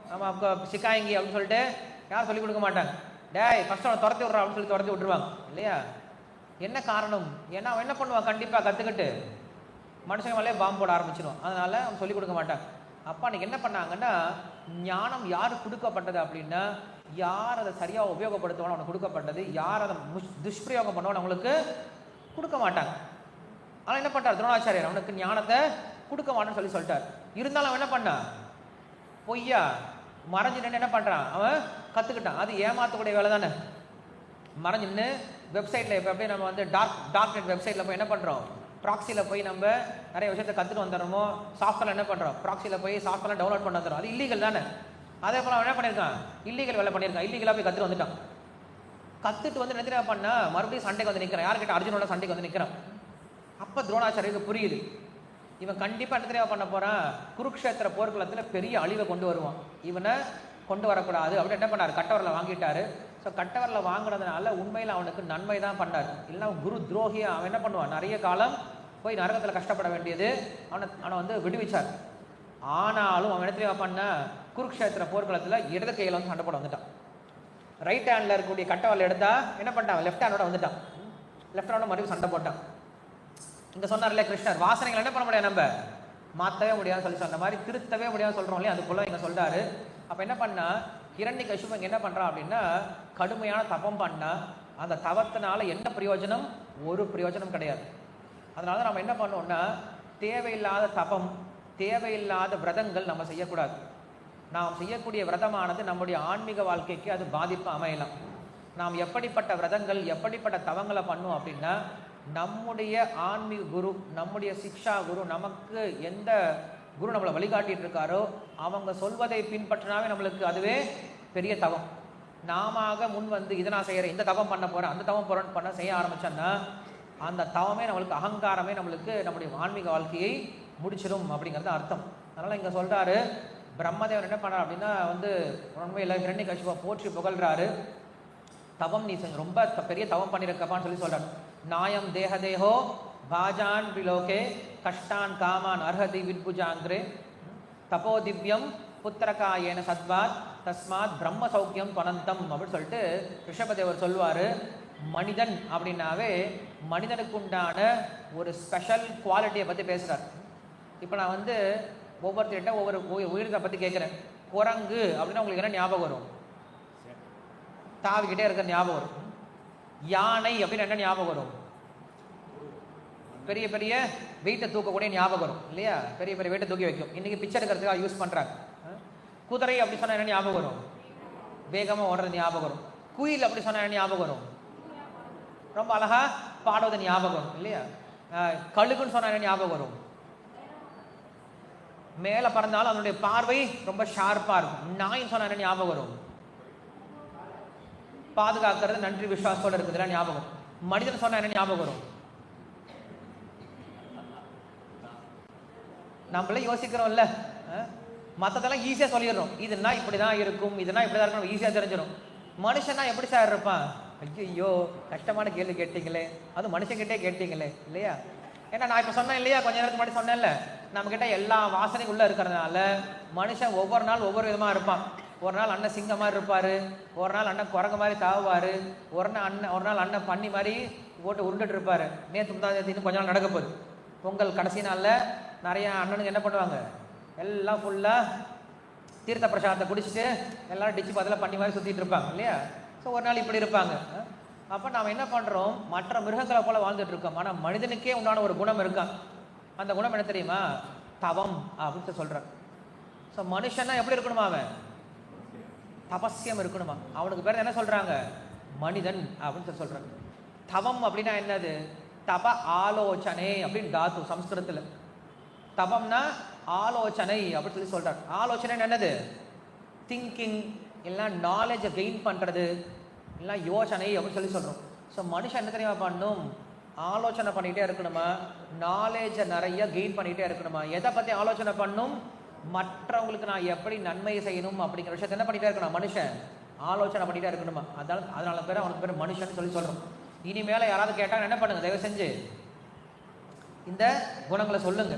நம்ம அப்போ சிக்காயங்கி அப்படின்னு சொல்லிட்டு யாரும் சொல்லிக் கொடுக்க மாட்டாங்க. டேய் ஃபஸ்ட்டு அவனை துரத்தி விட்றான் அப்படின்னு சொல்லி துரத்தி விட்டுருவாங்க இல்லையா. என்ன காரணம், ஏன்னா அவன் என்ன பண்ணுவான், கண்டிப்பாக கற்றுக்கிட்டு மனுஷங்க மேலே பாம்பு போட ஆரம்பிச்சிடுவான். அதனால் அவன் சொல்லிக் கொடுக்க மாட்டாங்க. அப்போ அன்றைக்கி என்ன பண்ணாங்கன்னா, ஞானம் யாருக்கு கொடுக்கப்பட்டது அப்படின்னா, யார் அதை சரியாக உபயோகப்படுத்துவானோ அவனுக்கு கொடுக்கப்பட்டது, யார் அதை துஷ்பிரயோகம் பண்ணுவானோ அவங்களுக்கு கொடுக்க மாட்டாங்க. ஆனால் என்ன பண்ணுறார் துரோணாச்சாரியர், அவனுக்கு ஞானத்தை கொடுக்க மாட்டேன்னு சொல்லிட்டார். இருந்தாலும் அவன் என்ன பண்ணான், பொய்யா மறைஞ்சு நின்று என்ன பண்ணுறான், அவன் கற்றுக்கிட்டான். அது ஏமாற்றக்கூடிய வேலை தானே. மறைஞ்சுன்னு வெப்சைட்டில் இப்போ அப்படியே நம்ம வந்து டார்க் நெட் வெப்சைட்டில் போய் என்ன பண்ணுறோம், ப்ராக்சியில் போய் நம்ம நிறைய விஷயத்தை கற்றுட்டு வந்துடுறோமோ, சாஃப்ட்வேர் என்ன பண்ணுறோம், ப்ராக்சியில் போய் சாஃப்ட்வேர்லாம் டவுன்லோட் பண்ண வந்துடும். அது இல்லீகல் தானே. அதே போல் அவன் என்ன பண்ணியிருக்கான், இல்லீகல் வேலை பண்ணியிருக்கான். இல்லீகலாக போய் கற்றுட்டு வந்துட்டான். கற்றுட்டு வந்து என்ன பண்ணா மறுபடியும் சண்டைக்கு வந்து நிற்கிறான். யார்கிட்ட, அர்ஜுனோட சண்டைக்கு வந்து நிற்கிறான். அப்போ துரோணாச்சாரியருக்கு புரியுது, இவன் கண்டிப்பாக என்ன தெரியாம பண்ண போகிறான், குருக்ஷேத்திர போர்க்குளத்தில் பெரிய அழிவை கொண்டு வருவான். இவனை கொண்டு வரக்கூடாது அப்படின்னு என்ன பண்ணார், கட்டவரில் வாங்கிட்டாரு. ஸோ கட்டவரில் வாங்கினதுனால உண்மையில் அவனுக்கு நன்மை தான் பண்ணார். இல்லைன்னா குரு துரோகியாக அவன் என்ன பண்ணுவான், நிறைய காலம் போய் நரகத்தில் கஷ்டப்பட வேண்டியது. அவனை வந்து விடுவிச்சார். ஆனாலும் அவன் இடத்துல பண்ண, குருக்ஷேத்திர போர்க்களத்தில் இடது கையில் வந்து சண்டை போட வந்துட்டான். ரைட் ஹேண்டில் இருக்கக்கூடிய கட்டவரில் எடுத்தா என்ன பண்ணிட்டான், லெஃப்ட் ஹேண்டோட வந்துட்டான். லெஃப்ட் ஹேண்டோட மறுபடியும் சண்டை போட்டான். இங்கே சொன்னார்ல கிருஷ்ணர், வாசனைகள் என்ன பண்ண முடியாது, நம்ம மாற்றவே முடியாதுன்னு சொல்லி சொன்ன மாதிரி திருத்தவே முடியாதுன்னு சொல்கிறோம் இல்லையா, அதுக்குள்ள இங்கே சொல்கிறாரு. அப்போ என்ன பண்ணா, ஹிரண்யகசிபு இங்கே என்ன பண்ணுறான் அப்படின்னா, கடுமையான தபம் பண்ணா. அந்த தவத்தினால என்ன பிரயோஜனம், ஒரு பிரயோஜனம் கிடையாது. அதனால தான் நம்ம என்ன பண்ணோம்னா, தேவையில்லாத தபம், தேவையில்லாத விரதங்கள் நம்ம செய்யக்கூடாது. நாம் செய்யக்கூடிய விரதமானது நம்முடைய ஆன்மீக வாழ்க்கைக்கு அது பாதிப்பு அமையலாம். நாம் எப்படிப்பட்ட விரதங்கள், எப்படிப்பட்ட தவங்களை பண்ணும் அப்படின்னா, நம்முடைய ஆன்மீக குரு, நம்முடைய சிக்ஷா குரு, நமக்கு எந்த குரு நம்மளை வழிகாட்டிட்டு இருக்காரோ அவங்க சொல்வதை பின்பற்றினாவே நம்மளுக்கு அதுவே பெரிய தவம். நாம முன் வந்து இதை நான் செய்கிறேன், இந்த தவம் பண்ண போகிறேன், அந்த தவம் போகிறேன்னு பண்ண செய்ய ஆரம்பிச்சோன்னா அந்த தவமே நம்மளுக்கு அகங்காரமே நம்மளுக்கு நம்முடைய ஆன்மீக வாழ்க்கையை முடிச்சிடும் அப்படிங்கிறது அர்த்தம். அதனால் இங்கே சொல்கிறாரு, பிரம்மதேவன் என்ன பண்ணுறாரு அப்படின்னா வந்து உண்மையில் ஹிரண்யகசிபுவை போற்றி புகழ்கிறாரு. தவம் நீ ரொம்ப பெரிய தவம் பண்ணியிருக்கப்பான்னு சொல்லி சொல்கிறார். நாயம் தேகதேகோ பாஜான் விலோகே கஷ்டான் காமான் அர்ஹதி வித்புஜாங்கிரே தபோ திவ்யம் புத்திரகாயேன சத்வாத் தஸ்மாத் பிரம்ம சௌக்கியம் பனந்தம் அப்படின்னு சொல்லிட்டு ரிஷபதேவர் சொல்வார். மனிதன் அப்படின்னாவே மனிதனுக்கு உண்டான ஒரு ஸ்பெஷல் குவாலிட்டியை பற்றி பேசுகிறார். இப்போ நான் வந்து ஒவ்வொருத்தர்கிட்ட ஒவ்வொரு உயிரினத்தை பற்றி கேட்குறேன். குரங்கு அப்படின்னா உங்களுக்கு என்ன ஞாபகம் வரும், தாவிக்கிட்டே இருக்கிற ஞாபகம் வரும். யானை அப்படின்னு என்ன ஞாபகம் வரும், பெரிய பெரிய வெயிட்டை தூக்கக்கூடிய ஞாபகம் வரும் இல்லையா, பெரிய பெரிய வெயிட்டை தூக்கி வைக்கும். இன்னைக்கு பிச்சை எடுக்கிறதுக்காக யூஸ் பண்ணுறாங்க. குதிரை அப்படி சொன்னால் என்ன ஞாபகம் வரும், வேகமாக ஓடுறது ஞாபகம் வரும். குயில் அப்படி சொன்னால் என்ன ஞாபகம் வரும், ரொம்ப அழகா பாடுவது ஞாபகம் வரும் இல்லையா. கழுகுன்னு சொன்னால் என்ன ஞாபகம் வரும், மேலே பறந்தாலும் அதனுடைய பார்வை ரொம்ப ஷார்ப்பாக இருக்கும். நாயின்னு சொன்னால் என்ன ஞாபகம் வரும், பாதுகாக்கிறது, நன்றி விசுவாசத்தோடு இருக்குதுலாம் ஞாபகம். மனிதன் சொன்னால் என்ன ஞாபகம் வரும், நம்மளே யோசிக்கிறோம்ல, மற்றதெல்லாம் ஈஸியாக சொல்லிடுறோம். இதுனா இப்படி தான் இருக்கும், இதுனா இப்படி தான் இருக்கணும், ஈஸியாக தெரிஞ்சிடும். மனுஷனா எப்படி சார் இருப்பான், ஐயோ கஷ்டமான கேள்வி கேட்டீங்களே, அது மனுஷங்கிட்டே கேட்டீங்களே இல்லையா. ஏன்னா நான் இப்போ சொன்னேன் இல்லையா, கொஞ்ச நேரத்துக்கு முன்னாடி சொன்னேன்ல, நம்மக்கிட்ட எல்லா வாசனையும் உள்ளே இருக்கிறதுனால மனுஷன் ஒவ்வொரு நாள் ஒவ்வொரு விதமாக இருப்பான். ஒரு நாள் அண்ணன் சிங்க மாதிரி இருப்பார், ஒரு நாள் அண்ணன் குரங்கு மாதிரி தாவுவார், ஒரு நாள் அண்ணன் பண்ணி மாதிரி போட்டு உருண்டுட்டு இருப்பார். நேற்று இன்னும் கொஞ்ச நாள் நடக்க போகுது. பொங்கல் கடைசி நாளில் நிறைய அண்ணனுங்க என்ன பண்ணுவாங்க, எல்லாம் ஃபுல்லாக தீர்த்த பிரசாதத்தை குடிச்சிட்டு எல்லாரும் டிச்சு பதில் பண்ணி மாதிரி சுற்றிட்டு இருப்பாங்க இல்லையா. ஸோ ஒரு நாள் இப்படி இருப்பாங்க. அப்போ நாம் என்ன பண்ணுறோம், மற்ற மிருகங்களை போல் வாழ்ந்துட்டு இருக்கோம். ஆனால் மனிதனுக்கே உண்டான ஒரு குணம் இருக்கான். அந்த குணம் என்ன தெரியுமா, தவம் அப்படின்னு சொல்கிறார். ஸோ மனுஷன்னா எப்படி இருக்கணுமா, அவன் தபஸ்யம் இருக்கணுமா. அவனுக்கு பேர் என்ன சொல்கிறாங்க, மனிதன் அப்படின்னு சொல்கிறாங்க. தவம் அப்படின்னா என்னது, தப ஆலோசனை அப்படின்னு தாத்து சம்ஸ்கிருதத்தில். தபம்னா ஆலோசனை அப்படின்னு சொல்லி சொல்கிறார். ஆலோசனை என்னது, திங்கிங், இல்லை நாலேஜை கெயின் பண்ணுறது, இல்லை யோசனை அப்படின்னு சொல்லி சொல்கிறோம். ஸோ மனுஷன் என்ன தெரியுமா பண்ணும், ஆலோசனை பண்ணிகிட்டே இருக்கணுமா, நாலேஜை நிறைய கெயின் பண்ணிகிட்டே இருக்கணுமா. எதை பற்றி ஆலோசனை பண்ணும், மற்றவங்களுக்கு நான் எப்படி நன்மை செய்யணும் அப்படிங்கிற விஷயத்தை என்ன பண்ணிகிட்டே இருக்கணும், மனுஷன் ஆலோசனை பண்ணிகிட்டே இருக்கணுமா. அதனால பேர் அவனுக்கு பேர் மனுஷன் சொல்லி சொல்கிறோம். இனிமேல் யாராவது கேட்டால் என்ன பண்ணுங்க, தயவு செஞ்சு இந்த குணங்களை சொல்லுங்க.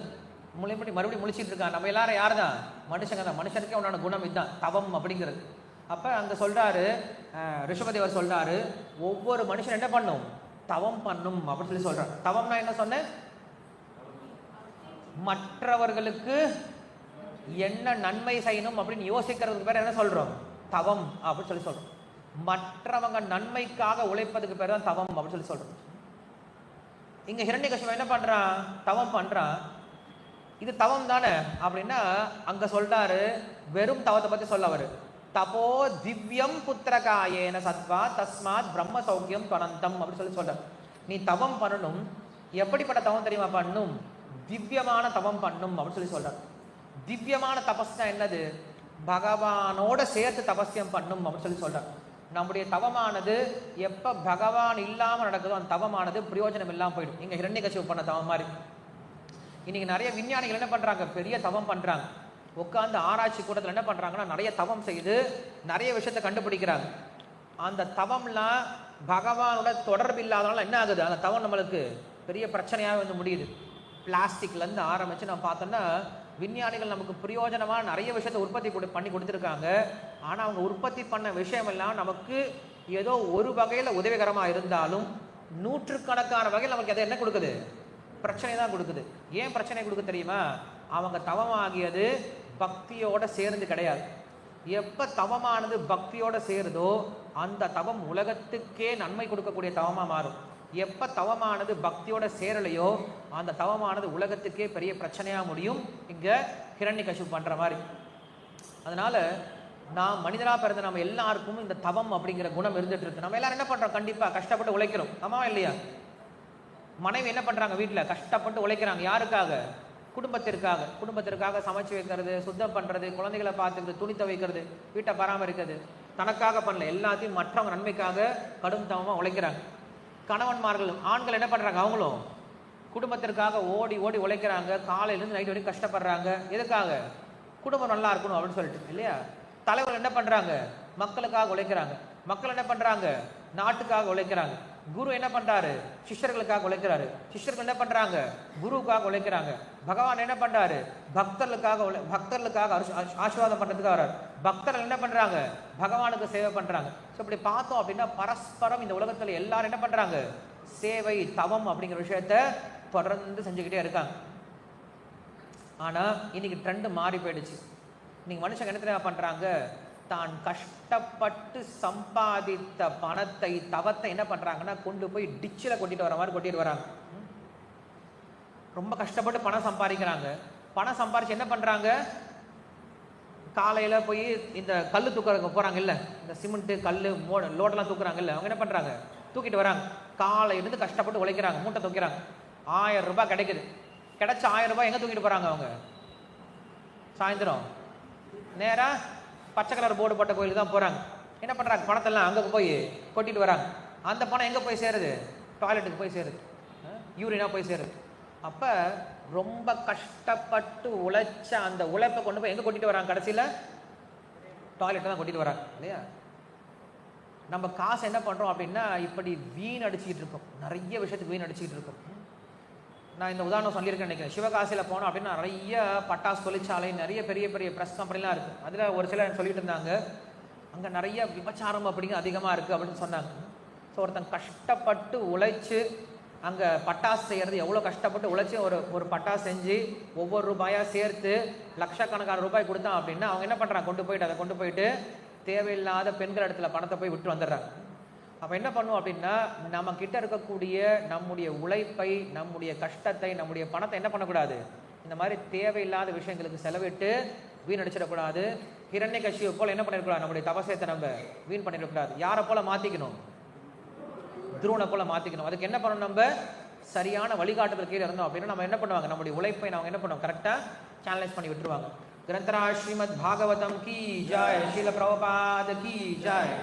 மறுபடியும் முழிச்சிட்டு இருக்கான். நம்ம எல்லாரும் யார் தான், மனுஷங்க தான். மனுஷனுக்கே உண்டான குணம் இதுதான், தவம் அப்படிங்கிறது. அப்போ அங்கே சொல்கிறாரு, ரிஷபதேவர் சொல்கிறாரு, ஒவ்வொரு மனுஷன் என்ன பண்ணும், தவம் பண்ணும் அப்படின்னு சொல்லி சொல்கிறார். தவம்னா என்ன சொன்னேன், மற்றவர்களுக்கு என்ன நன்மை செய்யணும் அப்படின்னு யோசிக்கிறதுக்கு பேர் என்ன சொல்கிறோம், தவம் அப்படின்னு சொல்லி சொல்கிறோம். மற்றவங்க நன்மைக்காக உழைப்பதுக்கு பேர் தான் தவம் அப்படின்னு சொல்லி சொல்கிறோம். இங்க ஹிரண்யகசிபு என்ன பண்றான்? தவம் பண்றான். இது தவம் தானே அப்படின்னா அங்க சொல்றாரு, வெறும் தவத்தை பத்தி சொல்ல அவரு. தபோ திவ்யம் புத்திரகாயேன சத்வா தஸ்மாத் பிரம்ம சௌக்கியம் துவனந்தம் அப்படின்னு சொல்றார். நீ தவம் பண்ணணும். எப்படிப்பட்ட தவம் தெரியுமா பண்ணும்? திவ்யமான தவம் பண்ணும் அப்படின்னு சொல்றார். திவ்யமான தபஸ்னா என்னது? பகவானோட சேர்த்து தபஸ்யம் பண்ணும் அப்படின்னு சொல்றார். நம்முடைய தவமானது எப்ப பகவான் இல்லாம நடக்குதோ அந்த தவமானது பிரயோஜனம் இல்லாம போயிடும். இங்க ஹிரண்யகசிபு பண்ண தவம் மாதிரி. இன்னைக்கு நிறைய விஞ்ஞானிகள் என்ன பண்றாங்க? பெரிய தவம் பண்றாங்க. உட்காந்து ஆராய்ச்சி கூட்டத்தில் என்ன பண்றாங்கன்னா நிறைய தவம் செய்து நிறைய விஷயத்தை கண்டுபிடிக்கிறாங்க. அந்த தவம்லாம் பகவானோட தொடர்பு இல்லாதனால என்ன ஆகுது? அந்த தவம் நம்மளுக்கு பெரிய பிரச்சனையாக வந்து முடியுது. பிளாஸ்டிக்ல இருந்து ஆரம்பிச்சு நம்ம பார்த்தோம்னா விஞ்ஞானிகள் நமக்கு பிரயோஜனமா நிறைய விஷயத்தை உற்பத்தி பண்ணி கொடுத்துருக்காங்க. ஆனா அவங்க உற்பத்தி பண்ண விஷயம் எல்லாம் நமக்கு ஏதோ ஒரு வகையில உதவிகரமா இருந்தாலும் நூற்றுக்கணக்கான வகையில் நமக்கு அதை என்ன கொடுக்குது? பிரச்சனை தான் கொடுக்குது. ஏன் பிரச்சனை கொடுக்க தெரியுமா? அவங்க தவமாகியது பக்தியோட சேர்ந்து கிடையாது. எப்ப தவமானது பக்தியோட சேருதோ அந்த தவம் உலகத்துக்கே நன்மை கொடுக்கக்கூடிய தவமா மாறும். எப்ப தவமானது பக்தியோட சேரலையோ அந்த தவமானது உலகத்துக்கே பெரிய பிரச்சனையா முடியும். இங்க ஹிரண்யகசிபு பண்ற மாதிரி. அதனால நாம் மனிதரா பிறந்த நம்ம எல்லாருக்கும் இந்த தவம் அப்படிங்கிற குணம் இருந்துட்டு இருக்கு. நம்ம எல்லாரும் என்ன பண்றோம்? கண்டிப்பா கஷ்டப்பட்டு உழைக்கிறோம். ஆமாவா இல்லையா? மனைவி என்ன பண்றாங்க? வீட்டுல கஷ்டப்பட்டு உழைக்கிறாங்க. யாருக்காக? குடும்பத்திற்காக. குடும்பத்திற்காக சமைச்சு வைக்கிறது, சுத்தம் பண்றது, குழந்தைகளை பார்த்துக்கிறது, துணி துவைக்கிறது, வீட்டை பராமரிக்கிறது. தனக்காக பண்ணல, எல்லாத்தையும் மற்றவங்க நன்மைக்காக கடும் தவமா உழைக்கிறாங்க. கணவன்மார்கள் ஆண்கள் என்ன பண்றாங்க? அவங்களும் குடும்பத்திற்காக ஓடி ஓடி உழைக்கிறாங்க. காலையிலேருந்து நைட் வரைக்கும் கஷ்டப்படுறாங்க. எதுக்காக? குடும்பம் நல்லா இருக்கணும் அப்படின்னு சொல்லிட்டு இல்லையா? தலைவர் என்ன பண்றாங்க? மக்களுக்காக உழைக்கிறாங்க. மக்கள் என்ன பண்றாங்க? நாட்டுக்காக உழைக்கிறாங்க. குரு என்ன பண்றாரு? சிஷ்யர்களுக்காக உழைக்கிறாரு. சிஷ்யர்கள் என்ன பண்றாங்க? குருவுக்காக உழைக்கிறாங்க. பகவான் என்ன பண்றாரு? பக்தர்களுக்காக ஆசீர்வாதம் பண்றதுக்காக வர்றாரு. பக்தர்கள் என்ன பண்றாங்க? பகவானுக்கு சேவை பண்றாங்க. ஸோ இப்படி பார்த்தோம் அப்படின்னா பரஸ்பரம் இந்த உலகத்துல எல்லாரும் என்ன பண்றாங்க? சேவை, தவம் அப்படிங்கிற விஷயத்த தொடர்ந்து செஞ்சுக்கிட்டே இருக்காங்க. ஆனா இன்னைக்கு ட்ரெண்ட் மாறி போயிடுச்சு. இன்னைக்கு மனுஷங்க என்ன தெரியுமா பண்றாங்க? தான் கஷ்டப்பட்டு சம்பாதித்த பணத்தை, தவத்தை என்ன பண்றாங்கன்னா கொண்டு போய் டிச்சில் கொட்டிட்டு வர மாதிரி கொட்டிட்டு வராங்க. ரொம்ப கஷ்டப்பட்டு பணம் சம்பாதிக்கிறாங்க. பணம் சம்பாதிச்சு என்ன பண்றாங்க? காலையில போய் இந்த கல்லு தூக்க போறாங்க இல்ல, இந்த சிமெண்ட் கல்லு லோடெல்லாம் தூக்குறாங்க இல்ல, அவங்க என்ன பண்றாங்க? தூக்கிட்டு வராங்க. காலையிலிருந்து கஷ்டப்பட்டு உழைக்கிறாங்க, மூட்டை தூக்கிறாங்க. 1000 ரூபாய் கிடைக்குது. கிடைச்ச 1000 ரூபாய் எங்க தூக்கிட்டு போறாங்க? அவங்க சாயந்தரம் நேரா பச்சை கலர் போர்டு போட்ட கோயிலுக்கு தான் போறாங்க. என்ன பண்றாங்க? பணத்தெல்லாம் அங்க போய் கொட்டிட்டு வராங்க. அந்த பணம் எங்க போய் சேருது? டாய்லெட்டுக்கு போய் சேருது, யூரினா போய் சேருது. அப்ப ரொம்ப கஷ்டப்பட்டு உழைச்ச அந்த உழைப்பை கொண்டு போய் எங்க கொட்டிட்டு வராங்க? கடைசியில டாய்லெட் தான் கொட்டிட்டு வராங்க இல்லையா? நம்ம காசு என்ன பண்றோம் அப்படின்னா இப்படி வீண் அடிச்சுக்கிட்டு இருக்கோம். நிறைய விஷயத்துக்கு வீண் அடிச்சுக்கிட்டு இருக்கோம். நான் இந்த உதாரணம் சொல்லியிருக்கேன் நினைக்கிறேன். சிவகாசியில் போனோம் அப்படின்னா நிறைய பட்டாசு தொழிற்சாலை, நிறைய பெரிய பெரிய ப்ரெஸ் கம்பெனிலாம் இருக்குது. அதில் ஒரு சிலர் சொல்லிட்டு இருந்தாங்க அங்கே நிறைய விபச்சாரம் அப்படிங்க அதிகமாக இருக்குது அப்படின்னு சொன்னாங்க. ஸோ ஒருத்தன் கஷ்டப்பட்டு உழைச்சி அங்கே பட்டாசு செய்கிறது, எவ்வளோ கஷ்டப்பட்டு உழைச்சி ஒரு பட்டாசு செஞ்சு ஒவ்வொரு ரூபாயாக சேர்த்து லட்சக்கணக்கான ரூபாய் கொடுத்தான் அப்படின்னா அவங்க என்ன பண்ணுறாங்க? அதை கொண்டு போயிட்டு தேவையில்லாத பெண்கள் இடத்துல பணத்தை போய் விட்டு வந்துடுறாங்க. அப்போ என்ன பண்ணுவோம் அப்படின்னா நம்ம கிட்ட இருக்கக்கூடிய நம்முடைய உழைப்பை, நம்முடைய கஷ்டத்தை, நம்முடைய பணத்தை என்ன பண்ணக்கூடாது? இந்த மாதிரி தேவையில்லாத விஷயங்களுக்கு செலவிட்டு வீணடிச்சிடக்கூடாது. ஹிரண்யகசிபு போல என்ன பண்ணிடக்கூடாது? நம்முடைய தபசத்தை நம்ம வீண் பண்ணிடக்கூடாது. யாரை போல மாற்றிக்கணும்? துருவனை போல மாற்றிக்கணும். அதுக்கு என்ன பண்ணணும்? நம்ம சரியான வழிகாட்டுதல் கீழே இருந்தோம் அப்படின்னா நம்ம என்ன பண்ணுவாங்க? நம்முடைய உழைப்பை நம்ம என்ன பண்ணுவோம்? கரெக்டாக சேனலைஸ் பண்ணி விட்டுருவாங்க. கிரந்தராஜ் ஸ்ரீமத் பாகவதம் கி ஜாய், ஸ்ரீல பிரபுபாத கி ஜாய்.